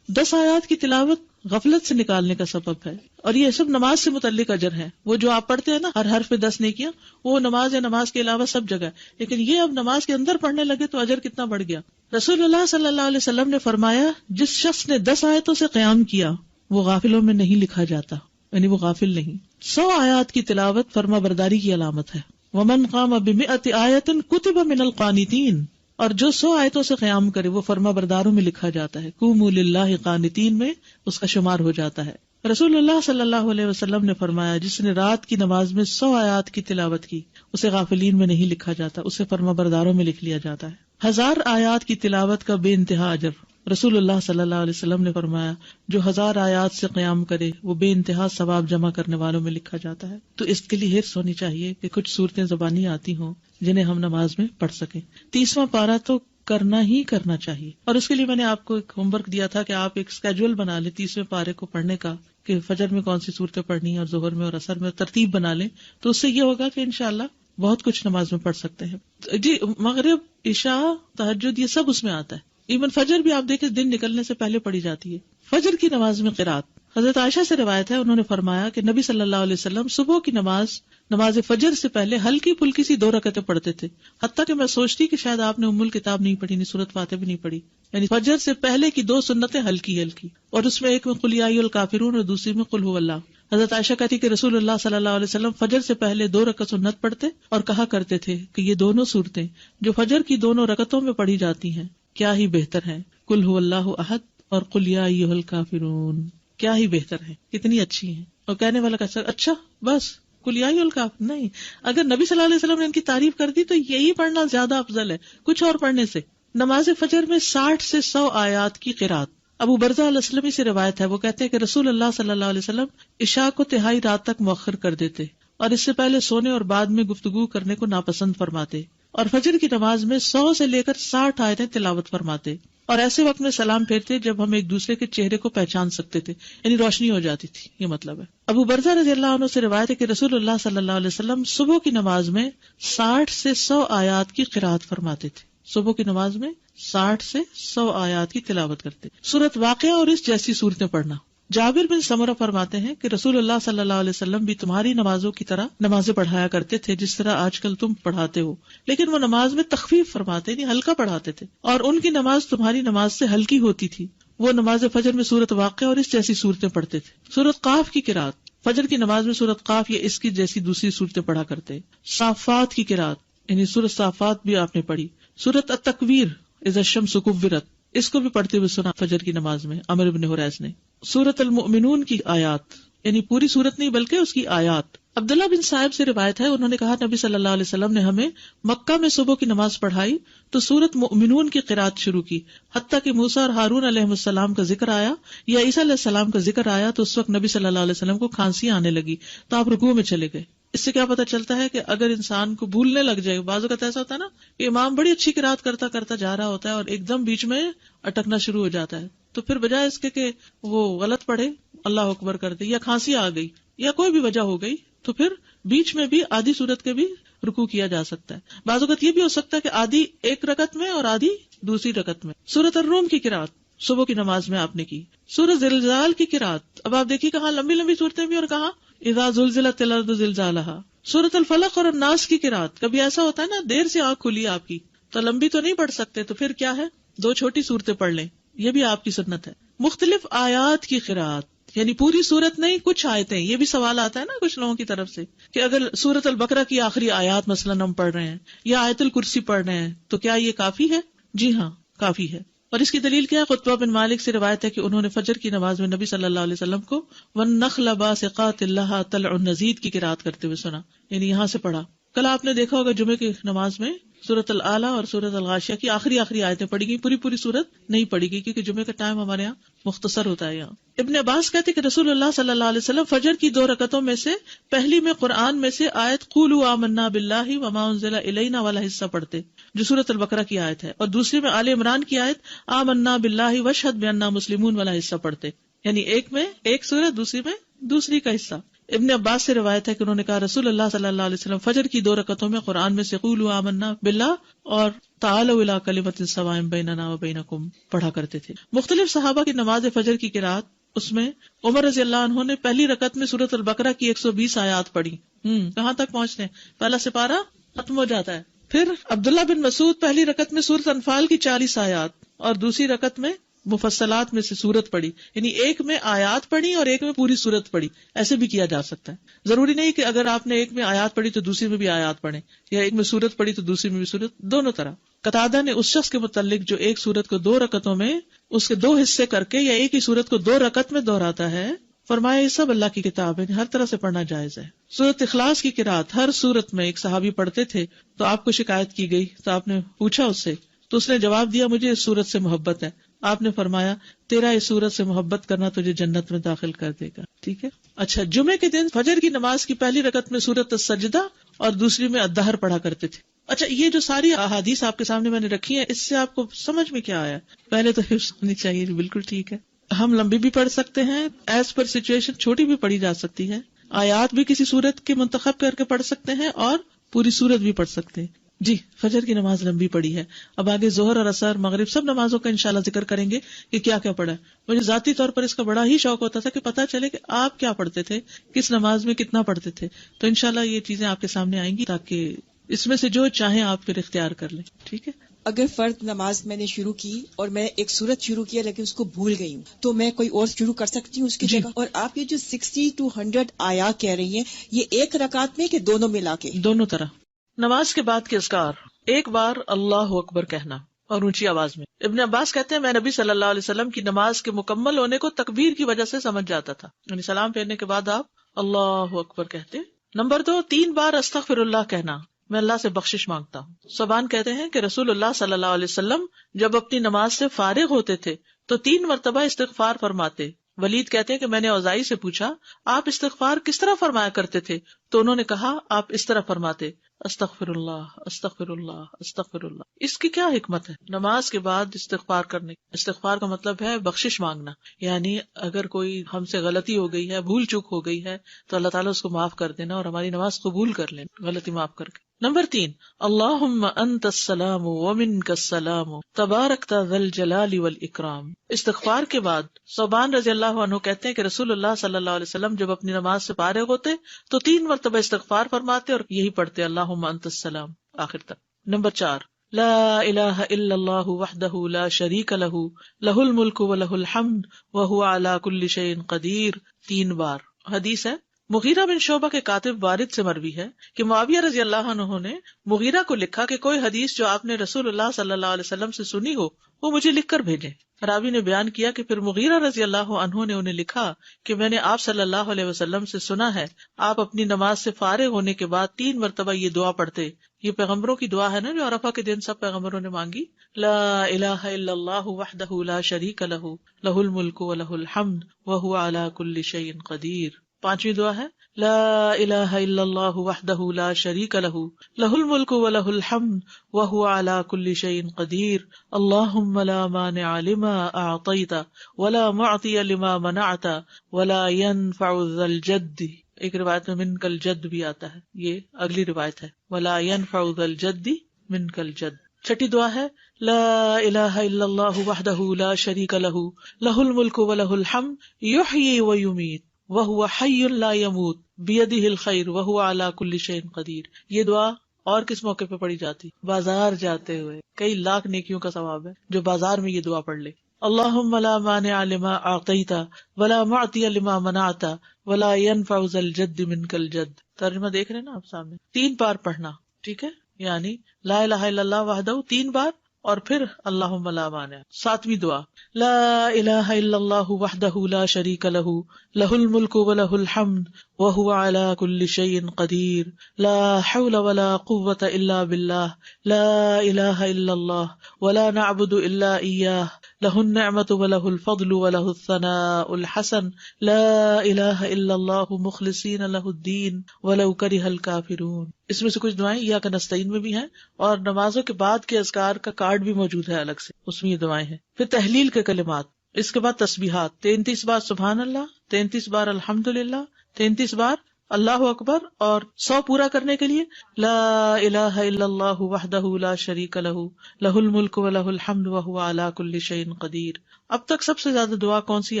10 آیات کی تلاوت غفلت سے نکالنے کا سبب ہے، اور یہ سب نماز سے متعلق اجر ہے. وہ جو آپ پڑھتے ہیں نا ہر حرف پہ 10 نیکیاں، وہ نماز یا نماز کے علاوہ سب جگہ، لیکن یہ اب نماز کے اندر پڑھنے لگے تو اجر کتنا بڑھ گیا. رسول اللہ صلی اللہ علیہ وسلم نے فرمایا جس شخص نے 10 آیتوں سے قیام کیا وہ غافلوں میں نہیں لکھا جاتا، یعنی وہ غافل نہیں. 100 آیات کی تلاوت فرما برداری کی علامت ہے. ومن قام ب100 آیۃ کتب من القانتین، اور جو 100 آیتوں سے قیام کرے وہ فرما برداروں میں لکھا جاتا ہے. قوموا للہ قانتین میں اس کا شمار ہو جاتا ہے. رسول اللہ صلی اللہ علیہ وسلم نے فرمایا جس نے رات کی نماز میں 100 آیات کی تلاوت کی اسے غافلین میں نہیں لکھا جاتا، اسے فرما برداروں میں لکھ لیا جاتا ہے. 1000 آیات کی تلاوت کا بے انتہا اجر. رسول اللہ صلی اللہ علیہ وسلم نے فرمایا جو 1000 آیات سے قیام کرے وہ بے انتہا ثواب جمع کرنے والوں میں لکھا جاتا ہے. تو اس کے لیے حرص ہونی چاہیے کہ کچھ صورتیں زبانی آتی ہوں جنہیں ہم نماز میں پڑھ سکیں. 30واں پارہ تو کرنا ہی کرنا چاہیے، اور اس کے لیے میں نے آپ کو ایک ہوم ورک دیا تھا کہ آپ ایک اسکیجول بنا لیں 30ویں پارے کو پڑھنے کا، کہ فجر میں کون سی صورتیں پڑھنی ہیں اور ظہر میں اور عصر میں ترتیب بنا لیں. تو اس سے یہ ہوگا کہ انشاءاللہ بہت کچھ نماز میں پڑھ سکتے ہیں. جی مغرب، عشاء، تہجد یہ سب اس میں آتا ہے. ایون فجر بھی آپ دیکھیں دن نکلنے سے پہلے پڑھی جاتی ہے. فجر کی نماز میں قرات، حضرت عائشہ سے روایت ہے، انہوں نے فرمایا کہ نبی صلی اللہ علیہ وسلم صبح کی نماز فجر سے پہلے ہلکی پھلکی سی 2 رکعتیں پڑھتے تھے. حتیٰ کہ میں سوچتی کہ شاید آپ نے ام الکتاب نہیں پڑھی، نہیں سورۃ فاتحہ بھی نہیں پڑھی. یعنی فجر سے پہلے کی 2 سنتیں ہلکی ہلکی، اور اس میں ایک میں قل یا ایھا الکافرون اور دوسری میں قل ھو اللہ. حضرت عائشہ کہتی کہ رسول اللہ صلی اللہ علیہ وسلم فجر سے پہلے 2 رکعت سنت پڑھتے اور کہا کرتے تھے کہ یہ دونوں صورتیں جو فجر کی دونوں رکعتوں میں پڑھی جاتی ہیں کیا ہی بہتر ہیں، قل ھو اللہ احد اور قل یا ایھا الکافرون. کیا ہی بہتر ہے، کتنی اچھی ہیں. اور کہنے والا کہتا اچھا بس قل یا ایھا الکافرون، نہیں، اگر نبی صلی اللہ علیہ وسلم نے ان کی تعریف کر دی تو یہی پڑھنا زیادہ افضل ہے کچھ اور پڑھنے سے. نماز فجر میں 60 سے 100 آیات کی قرات. ابو برزہ الاسلمی سے روایت ہے، وہ کہتے ہیں کہ رسول اللہ صلی اللہ علیہ وسلم عشاء کو تہائی رات تک مؤخر کر دیتے اور اس سے پہلے سونے اور بعد میں گفتگو کرنے کو ناپسند فرماتے، اور فجر کی نماز میں 100 سے لے کر 60 آیتیں تلاوت فرماتے، اور ایسے وقت میں سلام پھیرتے جب ہم ایک دوسرے کے چہرے کو پہچان سکتے تھے، یعنی روشنی ہو جاتی تھی، یہ مطلب ہے. ابو برزہ رضی اللہ عنہ سے روایت ہے کہ رسول اللہ صلی اللہ علیہ وسلم صبح کی نماز میں 60 سے 100 آیات کی قرات فرماتے تھے. صبح کی نماز میں 60 سے 100 آیات کی تلاوت کرتے. سورۃ واقعہ اور اس جیسی صورتیں پڑھنا. جابر بن سمرہ فرماتے ہیں کہ رسول اللہ صلی اللہ علیہ وسلم بھی تمہاری نمازوں کی طرح نمازیں پڑھایا کرتے تھے جس طرح آج کل تم پڑھاتے ہو، لیکن وہ نماز میں تخفیف فرماتے، نہیں ہلکا پڑھاتے تھے، اور ان کی نماز تمہاری نماز سے ہلکی ہوتی تھی. وہ نماز فجر میں سورۃ واقعہ اور اس جیسی صورتیں پڑھتے تھے. سورۃ قاف کی قرات، فجر کی نماز میں سورۃ قاف یا اس کی جیسی دوسری صورتیں پڑھا کرتے. صافات کی قرات، یعنی سورۃ صافات بھی آپ نے پڑھی. سورۃ التکویر اذا الشمس کورت، اس کو بھی پڑھتے ہوئے سنا فجر کی نماز میں عمرو بن حریث نے. سورۃ المؤمنون کی آیات، یعنی پوری سورت نہیں بلکہ اس کی آیات. عبداللہ بن صاحب سے روایت ہے، انہوں نے کہا نبی صلی اللہ علیہ وسلم نے ہمیں مکہ میں صبح کی نماز پڑھائی تو سورۃ مؤمنون کی قرات شروع کی، حتیٰ کہ موسیٰ اور ہارون علیہ السلام کا ذکر آیا یا عیسیٰ علیہ السلام کا ذکر آیا تو اس وقت نبی صلی اللہ علیہ وسلم کو کھانسی آنے لگی تو آپ رکوع میں چلے گئے. اس سے کیا پتہ چلتا ہے کہ اگر انسان کو بھولنے لگ جائے، بعض اوقات ایسا ہوتا ہے نا کہ امام بڑی اچھی قرات کرتا جا رہا ہوتا ہے اور ایک دم بیچ میں اٹکنا شروع ہو جاتا ہے، تو پھر بجائے اس کے کہ وہ غلط پڑھے اللہ اکبر کر دے، یا کھانسی آ گئی یا کوئی بھی وجہ ہو گئی، تو پھر بیچ میں بھی آدھی سورت کے بھی رکوع کیا جا سکتا ہے. بعض اوقات یہ بھی ہو سکتا ہے کہ آدھی ایک رکعت میں اور آدھی دوسری رکعت میں. سورۃ الروم کی قرات صبح کی نماز میں آپ نے کی. سورۃ زلزال کی قرات، اب آپ دیکھیے کہاں لمبی لمبی صورتیں بھی اور کہاں اذا زلزلت الارض زلزالہا. سورۃ الفلق اور الناس کی قرات، کبھی ایسا ہوتا ہے نا دیر سے آنکھ کھلی آپ کی تو لمبی تو نہیں پڑھ سکتے، تو پھر کیا ہے 2 چھوٹی صورتیں پڑھ لیں، یہ بھی آپ کی سنت ہے. مختلف آیات کی قرات، یعنی پوری صورت نہیں کچھ آیتیں. یہ بھی سوال آتا ہے نا کچھ لوگوں کی طرف سے کہ اگر سورۃ البقرہ کی آخری آیات مثلاً ہم پڑھ رہے ہیں یا آیت الکرسی پڑھ رہے ہیں تو کیا یہ کافی ہے؟ جی ہاں کافی ہے. اور اس کی دلیل کیا ہے؟ قطبہ بن مالک سے روایت ہے کہ انہوں نے فجر کی نماز میں نبی صلی اللہ علیہ وسلم کو وَالنَّخْلَ بَاسِقَاتٍ لَهَا طَلْعٌ نَضِيدٌ کی قرات کرتے ہوئے سنا، یعنی یہاں سے پڑھا. کل آپ نے دیکھا ہوگا جمعے کی نماز میں سورۃ العلیٰ اور سورۃ الغاشیہ کی آخری آیتیں پڑھی گئی، پوری صورت نہیں پڑھی گئی کیونکہ جمعے کا ٹائم ہمارے یہاں مختصر ہوتا ہے. یہاں ابن عباس کہتے کہ رسول اللہ صلی اللہ علیہ وسلم فجر کی 2 رکعتوں میں سے پہلی میں قرآن میں سے آیت قولوا آمنا باللہ وما انزل الینا والا حصہ پڑھتے جو سورۃ البقرہ کی آیت ہے، اور دوسری میں آل عمران کی آیت آمنا باللہ واشہد بأننا مسلمون والا حصہ پڑھتے، یعنی ایک میں ایک سورت دوسری میں دوسری کا حصہ. ابن عباس سے روایت ہے کہ انہوں نے کہا رسول اللہ صلی اللہ علیہ وسلم فجر کی 2 رکعتوں میں قرآن میں سے قولوا آمنا باللہ اور تعالوا الی کلمۃ سواء بیننا وبینکم پڑھا کرتے تھے. مختلف صحابہ کی نماز فجر کی قرات، اس میں عمر رضی اللہ عنہ نے پہلی رکعت میں سورۃ البقرہ کی 120 آیات پڑھی. کہاں تک پہنچتے ہیں؟ پہلا سپارہ ختم ہو جاتا ہے. پھر عبداللہ بن مسعود پہلی رکعت میں سورۃ انفال کی 40 آیات اور دوسری رکعت میں مفصلات میں سے سورت پڑھی، یعنی ایک میں آیات پڑھی اور ایک میں پوری سورت پڑھی. ایسے بھی کیا جا سکتا ہے. ضروری نہیں کہ اگر آپ نے ایک میں آیات پڑھی تو دوسری میں بھی آیات پڑھیں، یا ایک میں سورت پڑھی تو دوسری میں بھی سورت، دونوں طرح. قتادہ نے اس شخص کے متعلق جو ایک سورت کو 2 رکعتوں میں اس کے 2 حصے کر کے یا ایک ہی سورت کو 2 رکعت میں دہراتا ہے، فرمایا یہ سب اللہ کی کتاب ہے، ہر طرح سے پڑھنا جائز ہے. سورت اخلاص کی قرات ہر سورت میں ایک صحابی پڑھتے تھے تو آپ کو شکایت کی گئی تو آپ نے پوچھا اس سے، تو اس نے جواب دیا مجھے اس سورت سے محبت ہے. آپ نے فرمایا تیرا اس سورت سے محبت کرنا تجھے جنت میں داخل کر دے گا. ٹھیک ہے. اچھا، جمعے کے دن فجر کی نماز کی پہلی رکعت میں سورت السجدہ اور دوسری میں الدہر پڑھا کرتے تھے. اچھا، یہ جو ساری احادیث آپ کے سامنے میں نے رکھی ہیں، اس سے آپ کو سمجھ میں کیا آیا؟ پہلے تو حفظ ہونی چاہیے. بالکل ٹھیک ہے. ہم لمبی بھی پڑھ سکتے ہیں، ایز پر سچویشن چھوٹی بھی پڑھی جا سکتی ہے. آیات بھی کسی سورت کے منتخب کر کے پڑھ سکتے ہیں اور پوری سورت بھی پڑھ سکتے ہیں. جی، فجر کی نماز لمبی پڑھی ہے. اب آگے ظہر اور عصر مغرب سب نمازوں کا انشاءاللہ ذکر کریں گے کہ کیا کیا پڑھا ہے. مجھے ذاتی طور پر اس کا بڑا ہی شوق ہوتا تھا کہ پتہ چلے کہ آپ کیا پڑھتے تھے، کس نماز میں کتنا پڑھتے تھے. تو انشاءاللہ یہ چیزیں آپ کے سامنے آئیں گی تاکہ اس میں سے جو چاہیں آپ پھر اختیار کر لیں. ٹھیک ہے. اگر فرض نماز میں نے شروع کی اور میں ایک سورت شروع کیا لیکن اس کو بھول گئی ہوں تو میں کوئی اور شروع کر سکتی ہوں اس کی جگہ؟ اور آپ یہ جو 60 to 100 آیات کہہ رہی ہیں، یہ ایک رکعت میں کہ دونوں ملا کے؟ دونوں طرح. نماز کے بعد کے اذکار، ایک بار اللہ اکبر کہنا اور اونچی آواز میں. ابن عباس کہتے ہیں میں نبی صلی اللہ علیہ وسلم کی نماز کے مکمل ہونے کو تکبیر کی وجہ سے سمجھ جاتا تھا، یعنی سلام پھیرنے کے بعد آپ اللہ اکبر کہتے. نمبر 2، 3 بار استغفر اللہ کہنا، میں اللہ سے بخشش مانگتا ہوں. صبان کہتے ہیں کہ رسول اللہ صلی اللہ علیہ وسلم جب اپنی نماز سے فارغ ہوتے تھے تو 3 مرتبہ استغفار فرماتے. ولید کہتے ہیں کہ میں نے اوزائی سے پوچھا آپ استغفار کس طرح فرمایا کرتے تھے، تو انہوں نے کہا آپ اس طرح فرماتے استغفر اللہ استغفر اللہ استغفر اللہ. اس کی کیا حکمت ہے؟ نماز کے بعد استغفار کرنے. استغفار کا مطلب ہے بخشش مانگنا، یعنی اگر کوئی ہم سے غلطی ہو گئی ہے، بھول چوک ہو گئی ہے تو اللہ تعالیٰ اس کو معاف کر دینا اور ہماری نماز قبول کر لینا غلطی معاف کر کے. نمبر 3، اللہم انت السلام ومنک السلام تبارکت ذی الجلال والاکرام. استغفار کے بعد صوبان رضی اللہ عنہ کہتے ہیں کہ رسول اللہ صلی اللہ علیہ وسلم جب اپنی نماز سے فارغ ہوتے تو 3 مرتبہ استغفار فرماتے اور یہی پڑھتے اللہم انت السلام آخر تک. نمبر 4، لا الہ الا اللہ وحدہ لا شریک لہ لہ الملک ولہ الحمد وہو علی کل شیء قدیر 3 بار. حدیث ہے مغیرہ بن شعبہ کے کاتب وارد سے مروی ہے کہ معاویہ رضی اللہ عنہ نے مغیرہ کو لکھا کہ کوئی حدیث جو آپ نے رسول اللہ صلی اللہ علیہ وسلم سے سنی ہو وہ مجھے لکھ کر بھیجیں. راوی نے بیان کیا کہ پھر مغیرہ رضی اللہ عنہ نے انہیں لکھا کہ میں نے آپ صلی اللہ علیہ وسلم سے سنا ہے آپ اپنی نماز سے فارغ ہونے کے بعد 3 مرتبہ یہ دعا پڑھتے. یہ پیغمبروں کی دعا ہے نا جو عرفہ کے دن سب پیغمبروں نے مانگی. لا الہ الا اللہ وحدہ لا شریک لہ لہ الملک ولہ الحمد وہو علی کل شیء قدیر. 5ویں دعا ہے لا الہ الا اللہ وحدہ لا شریک لہ لہ الملک ولہ الحمد وہو علی کل شیء قدیر اللہم لا مانع لما اعطیت ولا معطی لما منعت ولا ينفع ذا الجد. ایک روایت میں منک الجد بھی آتا ہے، یہ اگلی روایت ہے ولا ينفع ذا الجد منک الجد. 6ٹھی دعا ہے لا الہ الا اللہ وحدہ لا شریک لہ لہ الملک ولہ الحمد یحیی ویمیت وہو حی لا یموت بیدہ الخیر وہو علی کل شیء قدیر. یہ دعا اور کس موقع پہ پڑھی جاتی؟ بازار جاتے ہوئے. کئی لاکھ نیکیوں کا ثواب ہے جو بازار میں یہ دعا پڑھ لے. اللہم لا مانع لما اعطیت ولا معطی لما منعت ولا ينفع ذا الجد منک الجد. ترجمہ دیکھ رہے ہیں نا آپ سامنے. 3 بار پڑھنا، ٹھیک ہے، یعنی لا الہ الا اللہ وحدہ 3 بار اور پھر اللہم لا مانع. 7ویں دعا لا الہ الا اللہ وحدہ لا شریک لہ لہ الملک ولہ الحمد وہو علی کل شیء قدیر لا حول ولا قوة الا باللہ لا الہ الا اللہ ولا نعبد الا ایاہ لہ النعمۃ ولہ الفضل ولہ الثناء الحسن لا الہ الا اللہ مخلصین لہ الدین ولو کرہ الکافرون. اس میں سے کچھ دعائیں یا کا نستعین میں بھی ہیں اور نمازوں کے بعد کے اذکار کا کارڈ بھی موجود ہے الگ سے، اس میں یہ دعائیں ہیں. پھر تحلیل کے کلمات، اس کے بعد تسبیحات 33 بار سبحان اللہ، 33 بار الحمدللہ، 33 بار اللہ اکبر، اور 100 پورا کرنے کے لیے لا الہ الا اللہ وحدہ لا شریک لہ لہ الملک و لہ الحمد وہو علی کل شیء قدیر۔ اب تک سب سے زیادہ دعا کون سی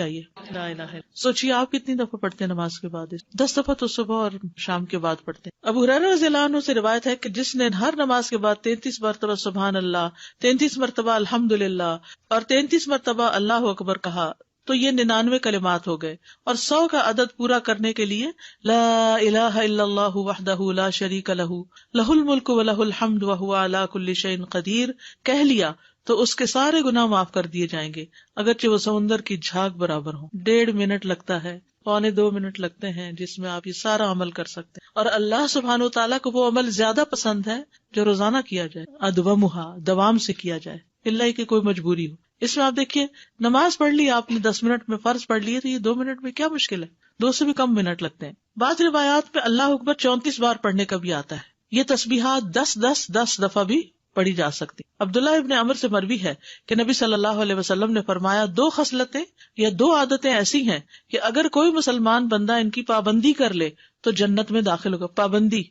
آئی ہے؟ لا الہ الا۔ سوچیے آپ کتنی دفعہ پڑھتے ہیں نماز کے بعد؟ 10 دفعہ تو صبح اور شام کے بعد پڑھتے ہیں۔ ابو ہریرہ رضی اللہ عنہ سے روایت ہے کہ جس نے ہر نماز کے بعد 33 مرتبہ سبحان اللہ، 33 مرتبہ الحمدللہ اور 33 مرتبہ اللہ اکبر کہا تو یہ 99 کلمات ہو گئے، اور 100 کا عدد پورا کرنے کے لیے لا الہ الا اللہ وحدہ لا شریک لہ لہ الملک و لہ الحمد وہو علی کل شیء قدیر کہہ لیا تو اس کے سارے گناہ معاف کر دیے جائیں گے، اگرچہ وہ سمندر کی جھاگ برابر ہوں۔ 1.5 منٹ لگتا ہے، 1.25 منٹ لگتے ہیں، جس میں آپ یہ سارا عمل کر سکتے ہیں۔ اور اللہ سبحانہ وتعالیٰ کو وہ عمل زیادہ پسند ہے جو روزانہ کیا جائے، ادومھا، دوام سے کیا جائے، اللہ کی کوئی مجبوری ہو۔ اس میں آپ دیکھیے نماز پڑھ لی آپ نے 10 منٹ میں، فرض پڑھ لیے تو یہ 2 منٹ میں کیا مشکل ہے، 2 سے بھی کم منٹ لگتے ہیں۔ بعض روایات میں اللہ اکبر 34 بار پڑھنے کا بھی آتا ہے۔ یہ تسبیحات 10 دفعہ بھی پڑھی جا سکتی۔ عبداللہ ابن عمر سے مروی ہے کہ نبی صلی اللہ علیہ وسلم نے فرمایا 2 خصلتیں یا 2 عادتیں ایسی ہیں کہ اگر کوئی مسلمان بندہ ان کی پابندی کر لے تو جنت میں داخل ہوگا۔ پابندی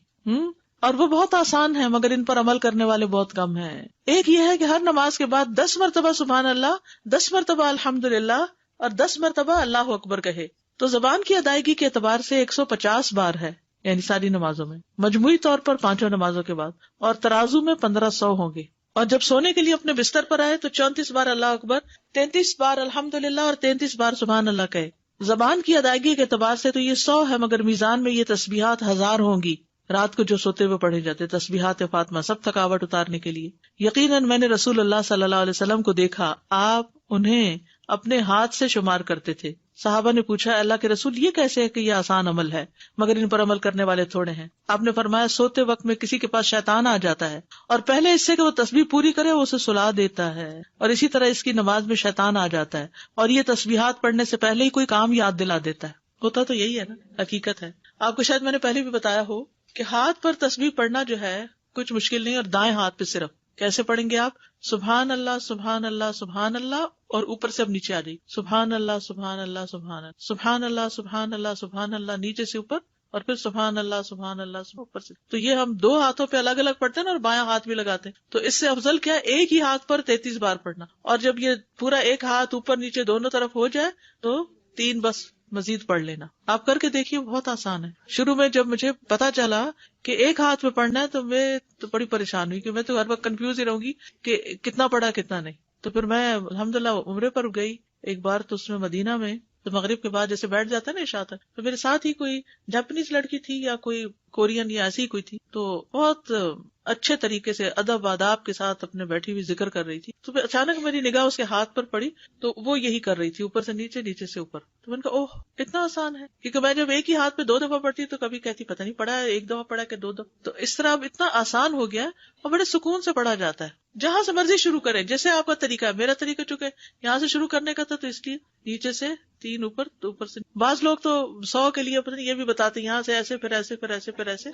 اور وہ بہت آسان ہے، مگر ان پر عمل کرنے والے بہت کم ہیں۔ ایک یہ ہے کہ ہر نماز کے بعد 10 مرتبہ سبحان اللہ، 10 مرتبہ الحمدللہ اور 10 مرتبہ اللہ اکبر کہے تو زبان کی ادائیگی کے اعتبار سے 150 بار ہے، یعنی ساری نمازوں میں، مجموعی طور پر 5 نمازوں کے بعد، اور ترازو میں 1500 ہوں گے۔ اور جب سونے کے لیے اپنے بستر پر آئے تو 34 بار اللہ اکبر، 33 بار الحمدللہ اور 33 بار سبحان اللہ کہے۔ زبان کی ادائیگی کے اعتبار سے تو یہ 100 ہے، مگر میزان میں یہ تسبیحات 1000 ہوں گی۔ رات کو جو سوتے ہوئے پڑھے جاتے تسبیحات فاطمہ، سب تھکاوٹ اتارنے کے لیے۔ یقیناً میں نے رسول اللہ صلی اللہ علیہ وسلم کو دیکھا، آپ انہیں اپنے ہاتھ سے شمار کرتے تھے۔ صحابہ نے پوچھا اللہ کے رسول یہ کیسے ہے کہ یہ آسان عمل ہے مگر ان پر عمل کرنے والے تھوڑے ہیں؟ آپ نے فرمایا سوتے وقت میں کسی کے پاس شیطان آ جاتا ہے اور پہلے اس سے کہ وہ تسبیح پوری کرے وہ اسے سلا دیتا ہے، اور اسی طرح اس کی نماز میں شیطان آ جاتا ہے اور یہ تسبیحات پڑھنے سے پہلے ہی کوئی کام یاد دلا دیتا ہے۔ ہوتا تو یہی ہے نا، حقیقت ہے۔ آپ کو شاید میں نے پہلے بھی بتایا ہو کہ ہاتھ پر تسبیح پڑھنا جو ہے کچھ مشکل نہیں، اور دائیں ہاتھ پہ صرف کیسے پڑھیں گے آپ؟ سبحان اللہ سبحان اللہ سبحان اللہ، اور اوپر سے اب نیچے آ جائیے، سبحان اللہ سبحان اللہ سبحان اللہ سبحان اللہ سبحان اللہ سبحان اللہ، نیچے سے اوپر، اور پھر سبحان اللہ سبحان اللہ اوپر سے۔ تو یہ ہم 2 ہاتھوں پہ الگ الگ پڑھتے ہیں نا، اور بایاں ہاتھ بھی لگاتے ہیں، تو اس سے افضل کیا ہے ایک ہی ہاتھ پر 33 بار پڑھنا، اور جب یہ پورا ایک ہاتھ اوپر نیچے دونوں طرف ہو جائے تو 3 بس مزید پڑھ لینا۔ آپ کر کے دیکھیے، بہت آسان ہے۔ شروع میں جب مجھے پتا چلا کہ ایک ہاتھ میں پڑھنا ہے تو میں تو بڑی پریشان ہوئی کہ میں تو ہر وقت کنفیوز ہی رہوں گی کہ کتنا پڑھا کتنا نہیں۔ تو پھر میں الحمدللہ عمرے پر گئی ایک بار، تو اس میں مدینہ میں تو مغرب کے بعد جیسے بیٹھ جاتا ہے نا عشاء تک، تو میرے ساتھ ہی کوئی جاپنیز لڑکی تھی یا کوئی کورین یا ایسی کوئی تھی، تو بہت اچھے طریقے سے ادب آداب کے ساتھ اپنے بیٹھی ہوئی ذکر کر رہی تھی۔ تو پھر اچانک میری نگاہ اس کے ہاتھ پر پڑی تو وہ یہی کر رہی تھی، اوپر سے نیچے نیچے سے اوپر۔ تو میں نے کہا اوہ اتنا آسان ہے، کیونکہ میں جب ایک ہی ہاتھ پہ 2 دفعہ پڑھتی تو کبھی کہتی پتہ نہیں پڑھا ہے 1 دفعہ پڑھا کہ 2 دفعہ، تو اس طرح اب اتنا آسان ہو گیا اور بڑے سکون سے پڑھا جاتا ہے۔ جہاں سے مرضی شروع کریں، جیسے آپ کا طریقہ ہے، میرا طریقہ چونکہ یہاں سے شروع کرنے کا تھا تو اس لیے نیچے سے 3 اوپر تو اوپر سے۔ بعض لوگ تو 100 کے لیے پتہ نہیں یہ بھی بتاتے یہاں سے ایسے پھر ایسے پھر ایسے پھر ایسے،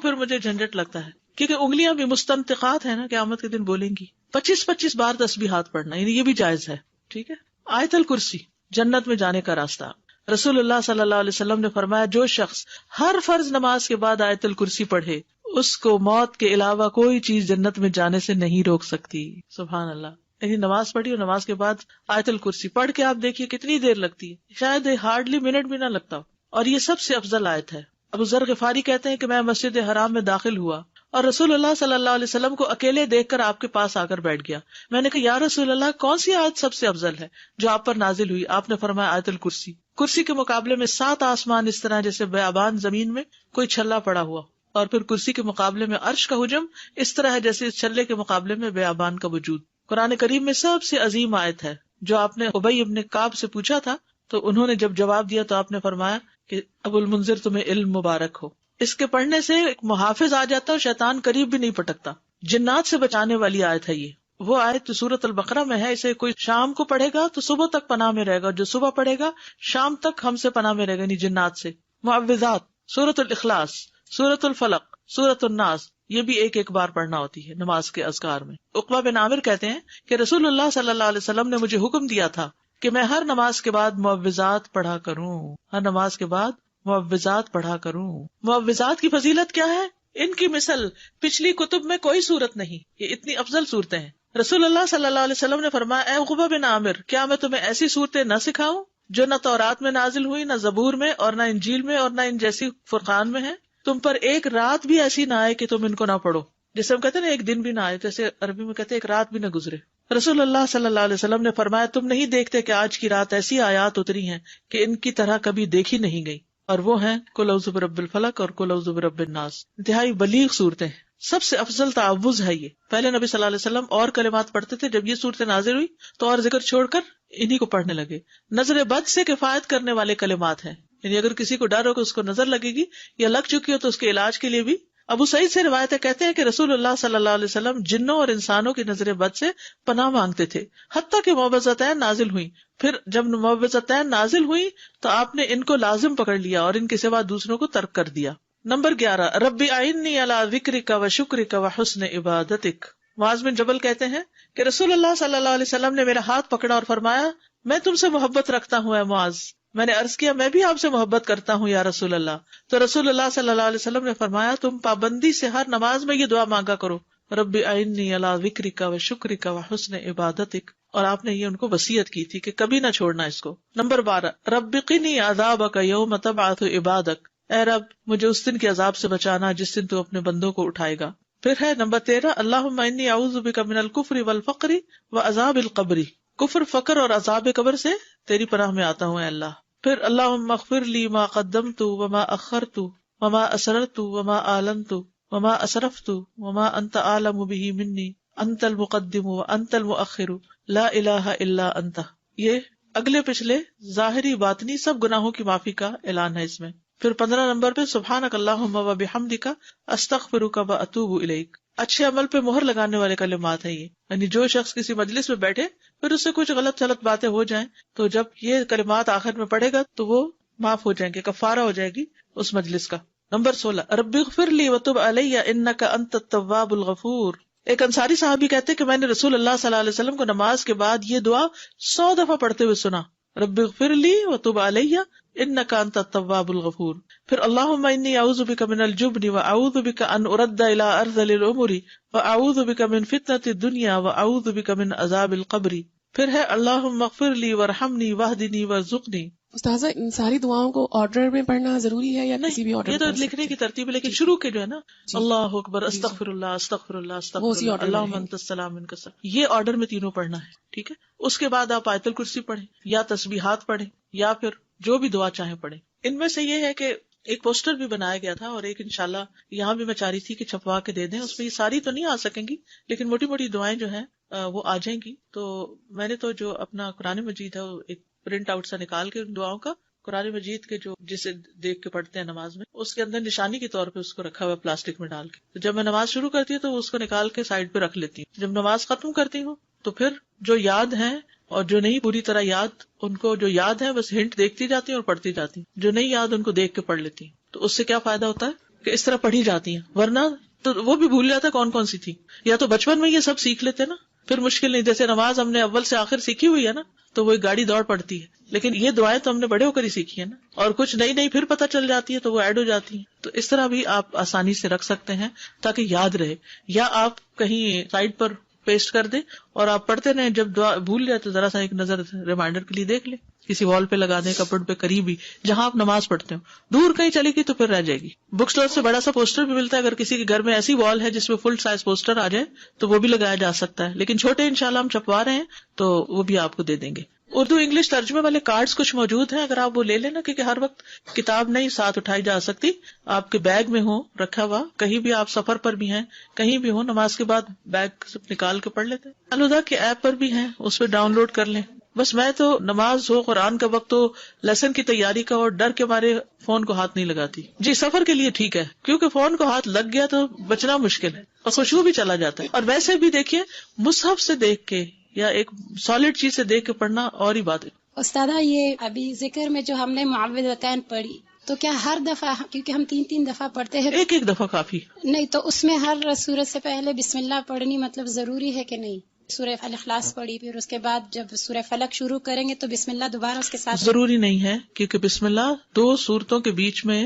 پھر مجھے جھنجٹ لگتا ہے کیونکہ انگلیاں بھی مستنطقات ہیں نا، قیامت کے دن بولیں گی۔ 25 بار تسبیحات پڑھنا، یعنی یہ بھی جائز ہے، ٹھیک ہے۔ آیت الکرسی، جنت میں جانے کا راستہ۔ رسول اللہ صلی اللہ علیہ وسلم نے فرمایا جو شخص ہر فرض نماز کے بعد آیت الکرسی پڑھے اس کو موت کے علاوہ کوئی چیز جنت میں جانے سے نہیں روک سکتی۔ سبحان اللہ۔ یعنی نماز پڑھی اور نماز کے بعد آیت الکرسی پڑھ کے آپ دیکھیے کتنی دیر لگتی ہے، شاید ہارڈلی منٹ بھی نہ لگتا ہو، اور یہ سب سے افضل آیت ہے۔ ابو ذر غفاری کہتے ہیں کہ میں مسجد حرام میں داخل ہوا اور رسول اللہ صلی اللہ علیہ وسلم کو اکیلے دیکھ کر آپ کے پاس آ کر بیٹھ گیا۔ میں نے کہا یا رسول اللہ کون سی آیت سب سے افضل ہے جو آپ پر نازل ہوئی؟ آپ نے فرمایا آیت الکرسی۔ کرسی کے مقابلے میں 7 آسمان اس طرح جیسے بیابان زمین میں کوئی چھلا پڑا ہوا، اور پھر کرسی کے مقابلے میں عرش کا حجم اس طرح ہے جیسے اس چھلے کے مقابلے میں بیابان کا وجود۔ قرآن کریم میں سب سے عظیم آیت ہے۔ جو آپ نے ابی ابن کعب سے پوچھا تھا تو انہوں نے جب جواب دیا تو آپ نے فرمایا کہ ابو المنذر تمہیں علم مبارک ہو۔ اس کے پڑھنے سے ایک محافظ آ جاتا ہے اور شیطان قریب بھی نہیں پٹکتا۔ جنات سے بچانے والی آیت ہے یہ۔ وہ آیت جو سورۃ البقرہ میں ہے، اسے کوئی شام کو پڑھے گا تو صبح تک پناہ میں رہے گا، جو صبح پڑھے گا شام تک ہم سے پناہ میں رہے گا، یعنی جنات سے۔ معوذات، سورۃ الاخلاص، سورۃ الفلق، سورۃ الناس، یہ بھی ایک بار پڑھنا ہوتی ہے نماز کے اذکار میں۔ عقبہ بن عامر کہتے ہیں کہ رسول اللہ صلی اللہ علیہ وسلم نے مجھے حکم دیا تھا کہ میں ہر نماز کے بعد معوذات پڑھا کروں، ہر نماز کے بعد معوذات پڑھا کروں. معوذات کی فضیلت کیا ہے؟ ان کی مثل پچھلی کتب میں کوئی صورت نہیں. یہ اتنی افضل صورتیں ہیں. رسول اللہ صلی اللہ علیہ وسلم نے فرمایا، اے عقبہ بن عامر، کیا میں تمہیں ایسی صورتیں نہ سکھاؤں جو نہ تورات میں نازل ہوئی، نہ زبور میں، اور نہ انجیل میں، اور نہ ان جیسی فرقان میں ہیں؟ تم پر ایک رات بھی ایسی نہ آئے کہ تم ان کو نہ پڑھو. جیسے ہم کہتے ہیں نا ایک دن بھی نہ آئے، جیسے عربی میں کہتے ہیں ایک رات بھی نہ گزرے. رسول اللہ صلی اللہ علیہ وسلم نے فرمایا، تم نہیں دیکھتے کہ آج کی رات ایسی آیات اتری ہیں کہ ان کی طرح کبھی دیکھی نہیں گئی، اور وہ ہیں قل اعوذ برب الفلق اور قل اعوذ برب الناس. انتہائی بلیغ صورتیں ہیں. سب سے افضل تعوذ ہے یہ. پہلے نبی صلی اللہ علیہ وسلم اور کلمات پڑھتے تھے، جب یہ صورت نازل ہوئی تو اور ذکر چھوڑ کر انہی کو پڑھنے لگے. نظر بد سے کفایت کرنے والے کلمات ہیں، یعنی اگر کسی کو ڈر ہو کہ اس کو نظر لگے گی یا لگ چکی ہو تو اس کے علاج کے لیے بھی. ابو سعید سے روایت ہے، کہتے ہیں کہ رسول اللہ صلی اللہ علیہ وسلم جنوں اور انسانوں کی نظر بد سے پناہ مانگتے تھے، حتیٰ کہ معوذتین نازل ہوئی. پھر جب معوذتین نازل ہوئی تو آپ نے ان کو لازم پکڑ لیا اور ان کے سوا دوسروں کو ترک کر دیا. نمبر 11، ربی اعنی علی ذکرک و شکرک و حسن عبادتک. معاذ بن جبل کہتے ہیں کہ رسول اللہ صلی اللہ علیہ وسلم نے میرا ہاتھ پکڑا اور فرمایا، میں تم سے محبت رکھتا ہوں اے معاذ. میں نے عرض کیا، میں بھی آپ سے محبت کرتا ہوں یا رسول اللہ. تو رسول اللہ صلی اللہ علیہ وسلم نے فرمایا، تم پابندی سے ہر نماز میں یہ دعا مانگا کرو، ربی اعنی علی ذکرک و شکرک و حسن عبادتک. اور آپ نے یہ ان کو وصیت کی تھی کہ کبھی نہ چھوڑنا اس کو. نمبر 12، رب قنی عذابک یوم تبعث عبادک. اے رب مجھے اس دن کے عذاب سے بچانا جس دن تو اپنے بندوں کو اٹھائے گا. پھر ہے نمبر 13، اللہم انی اعوذ بک من الکفر والفقر وعذاب القبر. کفر، فقر اور عذاب قبر سے تیری پناہ میں آتا ہوں اے اللہ. پھر اللہم اغفر لی ما قدمت وما اخرت وما اسررت وما اعلنت وما اسرفت وما انت اعلم به منی انت المقدم وانت المؤخر لا الہ الا انت. یہ اگلے پچھلے ظاہری باطنی سب گناہوں کی معافی کا اعلان ہے اس میں. پھر 15 نمبر پہ سبحانک اللہم و بحمدک استغفرک و اتوب الیک. اچھے عمل پہ مہر لگانے والے کلمات ہیں یہ. یعنی جو شخص کسی مجلس میں بیٹھے پھر اس سے کچھ غلط باتیں ہو جائیں تو جب یہ کلمات آخر میں پڑھے گا تو وہ معاف ہو جائیں گے، کفارہ ہو جائے گی اس مجلس کا. نمبر 16، رب اغفر لی وتب علی انک انت التواب الغفور. ایک انصاری صحابی کہتے کہ میں نے رسول اللہ صلی اللہ علیہ وسلم کو نماز کے بعد یہ دعا 100 دفعہ پڑھتے ہوئے سنا، رب اغفر لی وتب علی انک انت التواب الغفور. پھر اللہم انی اعوذ بک من الجبن واعوذ بک ان ارد الی ارذل الامور واعوذ بک من فتنۃ الدنیا واعوذ بک من عذاب القبر. پھر ہے اللہم اغفر لی وارحمنی واہدنی وارزقنی. استاذہ ان ساری دعاؤں کو آرڈر میں پڑھنا ضروری ہے یا کسی بھی آرڈر؟ یہ تو لکھنے کی ترتیب ہے، لیکن شروع کے جو ہے نا اللہ اکبر استغفر اللہ استغفر اللہ استغفر اللہ اللہم انت السلام منک السلام، یہ آرڈر میں تینوں پڑھنا ہے. ٹھیک ہے، اس کے بعد آپ آیت الکرسی پڑھیں یا تسبیحات پڑھیں یا پھر جو بھی دعا چاہیں پڑھیں. ان میں سے یہ ہے کہ ایک پوسٹر بھی بنایا گیا تھا اور ایک انشاءاللہ یہاں بھی میں چاہ رہی تھی کہ چھپوا کے دے دیں. اس میں یہ ساری تو نہیں آ سکیں گی لیکن موٹی موٹی دعائیں جو ہیں وہ آ جائیں گی. تو میں نے تو جو اپنا قرآن مجید ہے وہ ایک پرنٹ آؤٹ سا نکال کے ان دعاؤں کا، قرآن مجید کے جو جسے دیکھ کے پڑھتے ہیں نماز میں، اس کے اندر نشانی کے طور پہ اس کو رکھا ہوا پلاسٹک میں ڈال کے. تو جب میں نماز شروع کرتی ہوں تو اس کو نکال کے سائڈ پہ رکھ لیتی ہوں. جب نماز ختم کرتی ہوں تو پھر جو یاد ہیں اور جو نہیں پوری طرح یاد، ان کو جو یاد ہے بس ہنٹ دیکھتی جاتی ہیں اور پڑھتی جاتی ہیں. جو نہیں یاد ان کو دیکھ کے پڑھ لیتی ہیں. تو اس سے کیا فائدہ ہوتا ہے کہ اس طرح پڑھی جاتی ہیں، ورنہ تو وہ بھی بھول جاتا ہے کون کون سی تھی. یا تو بچپن میں یہ سب سیکھ لیتے نا، پھر مشکل نہیں. جیسے نماز ہم نے اول سے آخر سیکھی ہوئی ہے نا تو وہ ایک گاڑی دوڑ پڑتی ہے، لیکن یہ دعائیں تو ہم نے بڑے ہو کر ہی سیکھی ہے نا، اور کچھ نئی نئی پھر پتہ چل جاتی ہے تو وہ ایڈ ہو جاتی ہیں. تو اس طرح بھی آپ آسانی سے رکھ سکتے ہیں تاکہ یاد رہے، یا آپ کہیں سائڈ پر پیسٹ کر دیں اور آپ پڑھتے رہیں. جب دعا بھول جائے تو ذرا سا ایک نظر ریمائنڈر کے لیے دیکھ لیں، کسی وال پہ لگا دیں، کپبورڈ پہ قریب ہی جہاں آپ نماز پڑھتے ہو. دور کہیں چلی گئی تو پھر رہ جائے گی. بک اسٹور سے بڑا سا پوسٹر بھی ملتا ہے، اگر کسی کے گھر میں ایسی وال ہے جس میں فل سائز پوسٹر آ جائے تو وہ بھی لگایا جا سکتا ہے. لیکن چھوٹے انشاءاللہ ہم چھپوا رہے ہیں تو وہ بھی آپ کو دے دیں گے. اردو انگلش ترجمے والے کارڈز کچھ موجود ہیں، اگر آپ وہ لے لینا، کیونکہ ہر وقت کتاب نہیں ساتھ اٹھائی جا سکتی. آپ کے بیگ میں ہو رکھا ہوا، کہیں بھی آپ سفر پر بھی ہیں، کہیں بھی ہو، نماز کے بعد بیگ سے نکال کے پڑھ لیتے ہیں. الہدا کے ایپ پر بھی ہیں، اس پہ ڈاؤن لوڈ کر لیں. بس میں تو نماز ہو، قرآن کا وقت ہو، لیسن کی تیاری کا، اور ڈر کے مارے فون کو ہاتھ نہیں لگاتی. جی سفر کے لیے ٹھیک ہے، کیونکہ فون کو ہاتھ لگ گیا تو بچنا مشکل ہے اور خشوع بھی چلا جاتا ہے. اور ویسے بھی دیکھیے مصحف سے دیکھ کے یا ایک سالڈ چیز سے دیکھ کے پڑھنا اور ہی بات ہے. استاذہ یہ ابھی ذکر میں جو ہم نے معوذتین پڑھی تو کیا ہر دفعہ، کیونکہ ہم 3 دفعہ پڑھتے ہیں، ایک دفعہ کافی نہیں، تو اس میں ہر سورت سے پہلے بسم اللہ پڑھنی مطلب ضروری ہے کہ نہیں؟ سورہ الاخلاص پڑھی، پھر اس کے بعد جب سورہ فلق شروع کریں گے تو بسم اللہ دوبارہ اس کے ساتھ؟ ضروری نہیں ہے، کیونکہ بسم اللہ 2 سورتوں کے بیچ میں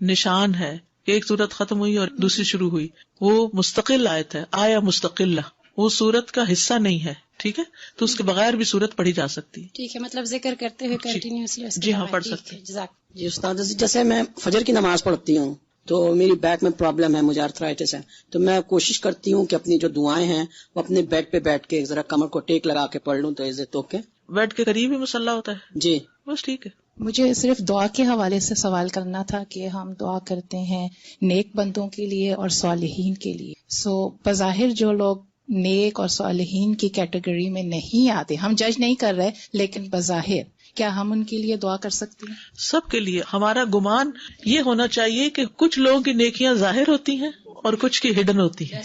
نشان ہے کہ ایک سورت ختم ہوئی اور دوسری شروع ہوئی. وہ مستقل آیت ہے، آیا مستقلہ، وہ سورت کا حصہ نہیں ہے. ٹھیک ہے، تو اس کے بغیر بھی سورت پڑھی جا سکتی ہے. ٹھیک ہے، مطلب ذکر کرتے ہوئے کنٹینیوسلی. جی ہاں، پڑھ سکتے ہیں. جی استاد، جیسے میں فجر کی نماز پڑھتی ہوں تو میری بیک میں پرابلم ہے، مجھے آرتھرائٹس ہے، تو میں کوشش کرتی ہوں کہ اپنی جو دعائیں ہیں وہ اپنے بیڈ پہ بیٹھ کے ذرا کمر کو ٹیک لگا کے پڑھ لوں. تو عزت تو کے بیڈ کے قریب ہی مصلی ہوتا ہے. جی بس ٹھیک ہے. مجھے صرف دعا کے حوالے سے سوال کرنا تھا کہ ہم دعا کرتے ہیں نیک بندوں کے لیے اور صالحین کے لیے. بظاہر جو لوگ نیک اور صالحین کی کیٹیگری میں نہیں آتے، ہم جج نہیں کر رہے، لیکن بظاہر کیا ہم ان کے لیے دعا کر سکتے ہیں؟ سب کے لیے. ہمارا گمان یہ ہونا چاہیے کہ کچھ لوگوں کی نیکیاں ظاہر ہوتی ہیں اور کچھ کی ہڈن ہوتی ہیں.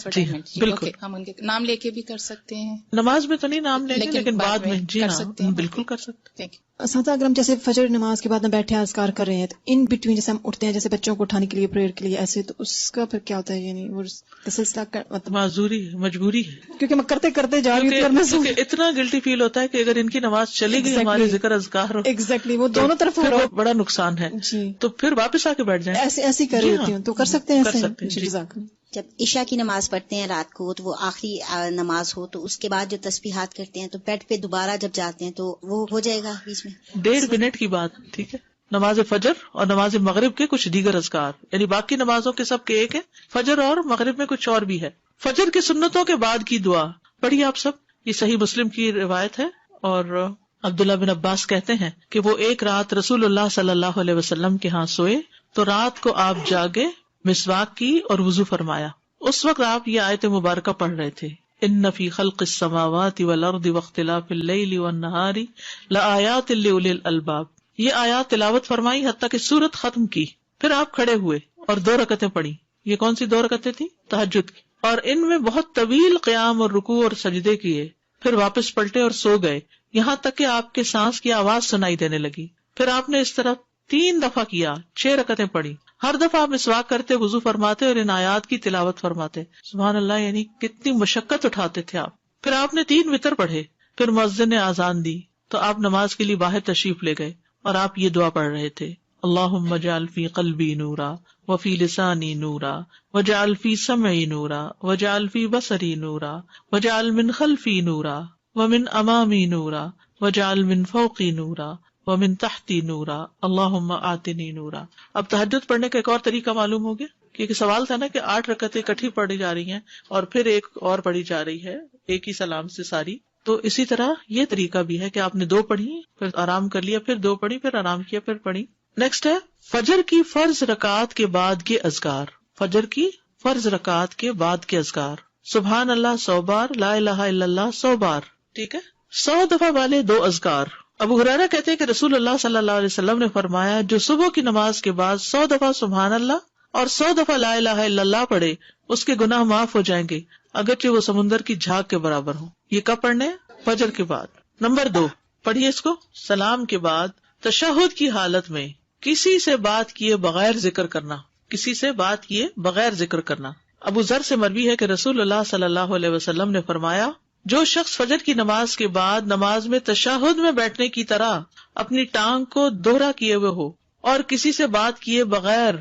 جی بالکل. ہم ان کے نام لے کے بھی کر سکتے ہیں. نماز میں تو نہیں نام لیں گے، لیکن بعد میں جی ہاں بالکل کر سکتے ہیں. اساتذہ، اگر ہم جیسے فجر نماز کے بعد میں بیٹھے اذکار کر رہے ہیں تو ان بٹوین جیسے ہم اٹھتے ہیں، جیسے بچوں کو اٹھانے کے لیے پریئر کے لیے ایسے، تو اس کا پھر کیا ہوتا ہے؟ یعنی وہ سلسلہ معذوری ہے، مجبوری ہے، کیونکہ میں کرتے کرتے جا رہی ہوں، اتنا گلٹی فیل ہوتا ہے کہ اگر ان کی نماز چلی گئی، ہمارے ذکر اذکار ایگزیکٹلی وہ دونوں طرف بڑا نقصان ہے. جی، تو پھر واپس آ کے بیٹھ جائیں. ایسی کر رہی ہوتی ہوں تو کر سکتے ہیں. جب عشاء کی نماز پڑھتے ہیں رات کو، تو وہ آخری نماز ہو، تو اس کے بعد جو تسبیحات کرتے ہیں تو بیڈ پہ دوبارہ جب جاتے ہیں تو وہ ہو جائے گا بیچ میں 1.5 منٹ کی بات. ٹھیک ہے، نماز فجر اور نماز مغرب کے کچھ دیگر اذکار، یعنی باقی نمازوں کے سب کے ایک ہے، فجر اور مغرب میں کچھ اور بھی ہے. فجر کی سنتوں کے بعد کی دعا پڑھیے آپ سب. یہ صحیح مسلم کی روایت ہے، اور عبداللہ بن عباس کہتے ہیں کہ وہ ایک رات رسول اللہ صلی اللہ علیہ وسلم کے ہاں سوئے تو رات کو آپ جاگے، مسواک کی اور وضو فرمایا. اس وقت آپ یہ آیت مبارکہ پڑھ رہے تھے، ان فی خلق السماوات والارض واختلاف اللیل والنہار لآیات لأولی الالباب. یہ آیات تلاوت فرمائی حتیٰ کہ سورت ختم کی. پھر آپ کھڑے ہوئے اور 2 رکعتیں پڑھی. یہ کون سی 2 رکعتیں تھی؟ تہجد کی. اور ان میں بہت طویل قیام اور رکوع اور سجدے کیے. پھر واپس پلٹے اور سو گئے، یہاں تک کہ آپ کے سانس کی آواز سنائی دینے لگی. پھر آپ نے اس طرح 3 دفعہ کیا، 6 رکعتیں پڑھی. ہر دفعہ آپ مسواک کرتے، وضو فرماتے اور ان آیات کی تلاوت فرماتے. سبحان اللہ، یعنی کتنی مشقت اٹھاتے تھے آپ. پھر آپ نے 3 وتر پڑھے. پھر مؤذن نے آذان دی تو آپ نماز کے لیے باہر تشریف لے گئے اور آپ یہ دعا پڑھ رہے تھے، اللہم اجعل فی قلبی نورا وفی لسانی نورا واجعل فی سمعی نورا واجعل فی بصری نورا واجعل من خلفی نورا ومن امامی نورا واجعل من فوقی نورا ومن تحتی نورا اللہم آتنی نورا. اب تہجد پڑھنے کا ایک اور طریقہ معلوم ہو گیا، کیونکہ سوال تھا نا کہ 8 رکعتیں اکٹھی پڑھی جا رہی ہیں اور پھر ایک اور پڑھی جا رہی ہے ایک ہی سلام سے ساری. تو اسی طرح یہ طریقہ بھی ہے کہ آپ نے 2 پڑھی، پھر آرام کر لیا، پھر 2 پڑھی، پھر آرام کیا، پھر پڑھی. نیکسٹ ہے فجر کی فرض رکعات کے بعد کے اذکار. فجر کی فرض رکعات کے بعد کے اذکار، سبحان اللہ 100 بار، لا الہ الا اللہ 100 بار. ٹھیک ہے، 100 دفعہ والے 2 اذکار. ابو ہریرہ کہتے ہیں کہ رسول اللہ صلی اللہ علیہ وسلم نے فرمایا، جو صبح کی نماز کے بعد 100 دفعہ سبحان اللہ اور 100 دفعہ لا الہ الا اللہ پڑھے، اس کے گناہ معاف ہو جائیں گے، اگرچہ وہ سمندر کی جھاگ کے برابر ہوں. یہ کب پڑھنے؟ فجر کے بعد. نمبر 2 پڑھیے اس کو، سلام کے بعد تشہد کی حالت میں کسی سے بات کیے بغیر ذکر کرنا. کسی سے بات کیے بغیر ذکر کرنا. ابو ذر سے مروی ہے کہ رسول اللہ صلی اللہ علیہ وسلم نے فرمایا، جو شخص فجر کی نماز کے بعد نماز میں تشہد میں بیٹھنے کی طرح اپنی ٹانگ کو دوہرا کیے ہوئے ہو اور کسی سے بات کیے بغیر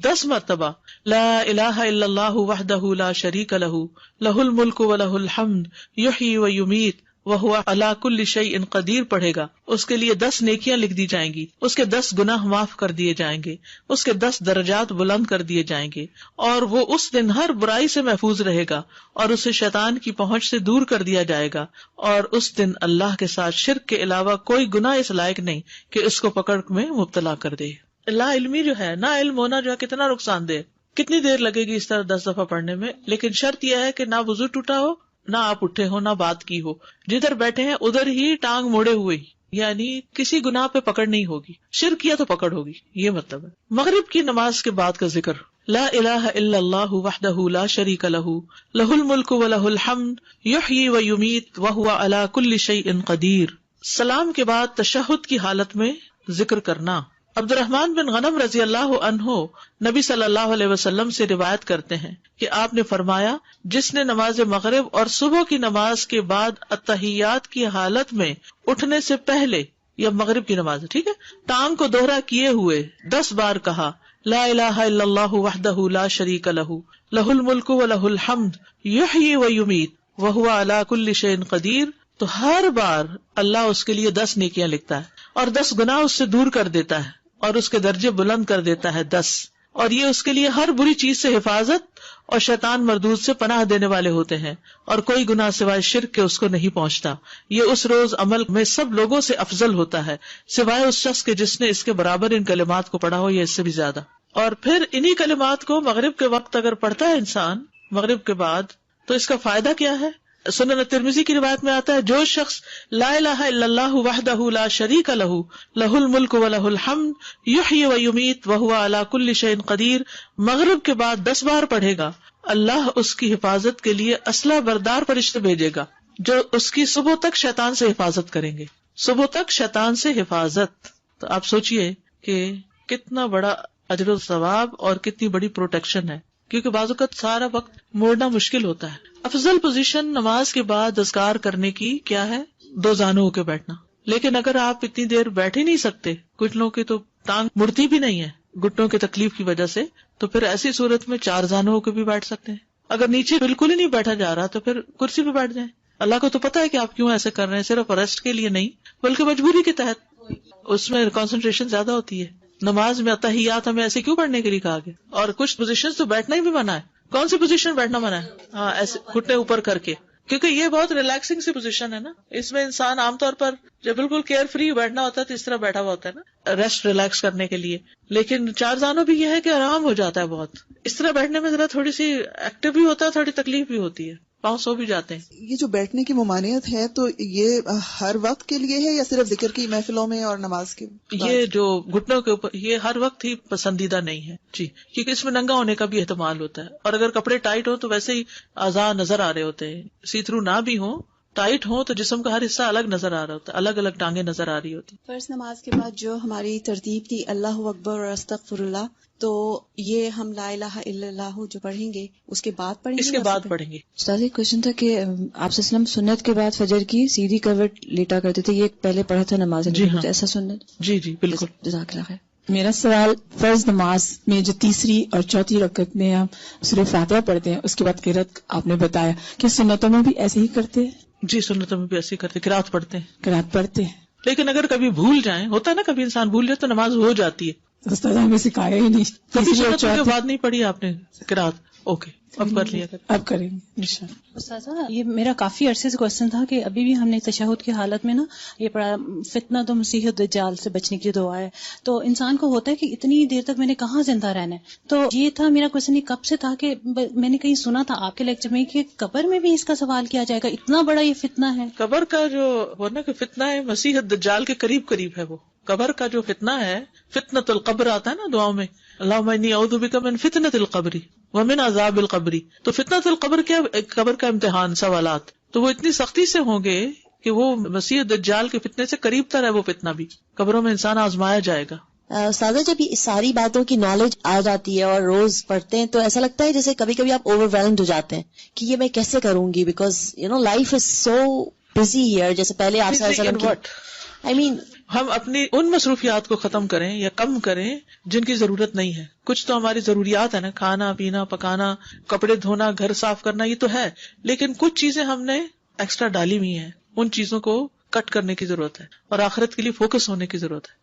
10 مرتبہ لا الہ الا اللہ وحدہ لا شریک لہ لہ الملک ولہ الحمد یحیی ویمیت وہو علی کل شیء قدیر پڑھے گا، اس کے لیے 10 نیکیاں لکھ دی جائیں گی، اس کے 10 گناہ معاف کر دیے جائیں گے، اس کے 10 درجات بلند کر دیے جائیں گے، اور وہ اس دن ہر برائی سے محفوظ رہے گا اور اسے شیطان کی پہنچ سے دور کر دیا جائے گا، اور اس دن اللہ کے ساتھ شرک کے علاوہ کوئی گناہ اس لائق نہیں کہ اس کو پکڑ میں مبتلا کر دے. لا علمی جو ہے، نا علم ہونا جو ہے کتنا نقصان دہ. کتنی دیر لگے گی اس طرح 10 دفعہ پڑھنے میں؟ لیکن شرط یہ ہے کہ نہ وضو ٹوٹا ہو، نہ آپ اٹھے ہو، نہ بات کی ہو، جدھر بیٹھے ہیں ادھر ہی ٹانگ موڑے ہوئے، یعنی کسی گناہ پہ پکڑ نہیں ہوگی. شرک کیا تو پکڑ ہوگی، یہ مطلب ہے. مغرب کی نماز کے بعد کا ذکر، لا الہ الا اللہ وحدہ لا شریک لہ لہ الملک ولہ الحمد یحیی ویمیت وہو علی کل شیء قدیر. سلام کے بعد تشہد کی حالت میں ذکر کرنا. عبد الرحمن بن غنم رضی اللہ عنہ نبی صلی اللہ علیہ وسلم سے روایت کرتے ہیں کہ آپ نے فرمایا، جس نے نماز مغرب اور صبح کی نماز کے بعد اتحیات کی حالت میں اٹھنے سے پہلے، یا مغرب کی نماز ٹھیک ہے، ٹانگ کو دوہرا کیے ہوئے 10 بار کہا لا الہ الا اللہ وحدہ لا شریک لہ لہ الملک ولہ الحمد یحیی ویمیت وہو علی کل شیء قدیر، تو ہر بار اللہ اس کے لیے 10 نیکیاں لکھتا ہے اور 10 گناہ اس سے دور کر دیتا ہے اور اس کے درجے بلند کر دیتا ہے 10، اور یہ اس کے لیے ہر بری چیز سے حفاظت اور شیطان مردود سے پناہ دینے والے ہوتے ہیں، اور کوئی گناہ سوائے شرک کے اس کو نہیں پہنچتا۔ یہ اس روز عمل میں سب لوگوں سے افضل ہوتا ہے سوائے اس شخص کے جس نے اس کے برابر ان کلمات کو پڑھا ہو یا اس سے بھی زیادہ۔ اور پھر انہی کلمات کو مغرب کے وقت اگر پڑھتا ہے انسان مغرب کے بعد، تو اس کا فائدہ کیا ہے؟ سنن ترمذی کی روایت میں آتا ہے، جو شخص لا الہ الا اللہ وحدہ لا شریک لہ لہ الملک ولہ الحمد یحیی ویمیت وہو علی کل شیء قدیر مغرب کے بعد 10 بار پڑھے گا، اللہ اس کی حفاظت کے لیے اسلحہ بردار فرشتے بھیجے گا جو اس کی صبح تک شیطان سے حفاظت کریں گے، صبح تک شیطان سے حفاظت۔ تو آپ سوچئے کہ کتنا بڑا اجر و ثواب اور کتنی بڑی پروٹیکشن ہے، کیونکہ بعض اوقات سارا وقت موڑنا مشکل ہوتا ہے۔ افضل پوزیشن نماز کے بعد اذکار کرنے کی کیا ہے؟ 2 زانوں کے بیٹھنا، لیکن اگر آپ اتنی دیر بیٹھ ہی نہیں سکتے، کچھ لوگوں کی تو ٹانگ مڑتی بھی نہیں ہے گھٹنوں کی تکلیف کی وجہ سے، تو پھر ایسی صورت میں 4 زانوں کے بھی بیٹھ سکتے ہیں۔ اگر نیچے بالکل ہی نہیں بیٹھا جا رہا تو پھر کرسی پہ بیٹھ جائیں۔ اللہ کو تو پتا ہے کہ آپ کیوں ایسے کر رہے ہیں، صرف ریسٹ کے لیے نہیں بلکہ مجبوری کے تحت، اس میں کنسنٹریشن زیادہ ہوتی ہے۔ نماز میں اتحیات ہمیں ایسے کیوں پڑھنے کے لیے کہا گیا؟ اور کچھ پوزیشن تو بیٹھنا ہی بھی منع ہے۔ کون سی پوزیشن بیٹھنا منع ہے؟ ہاں، ایسے گھٹنے اوپر کر کے، کیونکہ یہ بہت ریلیکسنگ سی پوزیشن ہے نا، اس میں انسان عام طور پر جب بالکل کیئر فری بیٹھنا ہوتا ہے تو اس طرح بیٹھا ہوا ہوتا ہے نا، ریسٹ ریلیکس کرنے کے لیے۔ لیکن 4 زانوں بھی یہ ہے کہ آرام ہو جاتا ہے بہت، اس طرح بیٹھنے میں ذرا تھوڑی سی ایکٹیو بھی ہوتا ہے، تھوڑی تکلیف بھی ہوتی ہے، پاؤں سو بھی جاتے ہیں۔ یہ جو بیٹھنے کی ممانعت ہے تو یہ ہر وقت کے لیے ہے یا صرف ذکر کی محفلوں میں اور نماز کے بعد؟ یہ جو گھٹنوں کے اوپر، یہ ہر وقت ہی پسندیدہ نہیں ہے جی، کیونکہ اس میں ننگا ہونے کا بھی احتمال ہوتا ہے، اور اگر کپڑے ٹائٹ ہو تو ویسے ہی اعضاء نظر آ رہے ہوتے ہیں، سی تھرو نہ بھی ہوں، ٹائٹ ہوں تو جسم کا ہر حصہ الگ نظر آ رہا ہوتا ہے، الگ الگ ٹانگیں نظر آ رہی ہوتی۔ فرض نماز کے بعد جو ہماری ترتیب تھی اللہ اکبر اور استغفر اللہ، تو یہ ہم لا الہ الا اللہ جو پڑھیں گے اس کے بعد پڑھیں گے؟ اس کے بعد پڑھیں گے۔ استاد ایک کوشچن تھا کہ آپ صلی اللہ علیہ وسلم سنت کے بعد فجر کی سیدھی کروٹ لیٹا کرتے تھے، یہ پہلے پڑھا تھا نماز جی ہاں، ایسا سنت؟ جی جی بالکل، جزاک اللہ خیر۔ میرا سوال، فرض نماز میں جو تیسری اور چوتھی رکعت میں ہم سورہ فاتحہ پڑھتے ہیں، اس کے بعد قرات آپ نے بتایا کہ سنتوں میں بھی ایسے ہی کرتے ہیں؟ جی سنتوں میں بھی ایسے ہی کرتے، قرات پڑھتے ہیں، قرات پڑھتے ہیں، لیکن اگر کبھی بھول جائیں، ہوتا ہے نا کبھی انسان بھول جائے تو نماز ہو جاتی ہے۔ استاد ہمیں سکھایا ہی نہیں، کبھی سنتوں کے بعد نہیں پڑھی آپ نے قرات؟ اوکے، اب کر لیا، اب کریں گے انشاءاللہ۔ استاذہ یہ میرا کافی عرصے سے کوشچن تھا کہ ابھی بھی ہم نے تشہد کی حالت میں نا یہ پڑھا فتنہ تو مسیح الدجال سے بچنے کی دعا ہے، تو انسان کو ہوتا ہے کہ اتنی دیر تک میں نے کہاں زندہ رہنا ہے، تو یہ تھا میرا کوشچن، یہ کب سے تھا کہ میں نے کہیں سنا تھا آپ کے لیکچر میں کہ قبر میں بھی اس کا سوال کیا جائے گا، اتنا بڑا یہ فتنہ ہے۔ قبر کا جو ورنہ کہ فتنہ ہے مسیح الدجال کے قریب قریب ہے، وہ قبر کا جو فتنہ ہے، فتنۃ القبر آتا ہے نا دعاؤں میں، اللہم انی اعوذ بک من فتنۃ القبر ومن عذاب القبر، تو فتنۃ القبر کیا؟ قبر کا امتحان، سوالات، تو وہ اتنی سختی سے ہوں گے کہ وہ مسیح الدجال کے فتنے سے قریب تر ہے، وہ فتنہ بھی قبروں میں انسان آزمایا جائے گا۔ سادہ جب یہ ساری باتوں کی نالج آ جاتی ہے اور روز پڑھتے ہیں تو ایسا لگتا ہے جیسے کبھی کبھی آپ اوور ویلمڈ ہو جاتے ہیں کہ یہ میں کیسے کروں گی، because life is so busy here, جیسے پہلے آپ صلی اللہ علیہ وسلم کی ہم اپنی ان مصروفیات کو ختم کریں یا کم کریں جن کی ضرورت نہیں ہے۔ کچھ تو ہماری ضروریات ہے نا، کھانا پینا، پکانا، کپڑے دھونا، گھر صاف کرنا، یہ تو ہے، لیکن کچھ چیزیں ہم نے ایکسٹرا ڈالی ہوئی ہیں، ان چیزوں کو کٹ کرنے کی ضرورت ہے اور آخرت کے لیے فوکس ہونے کی ضرورت ہے۔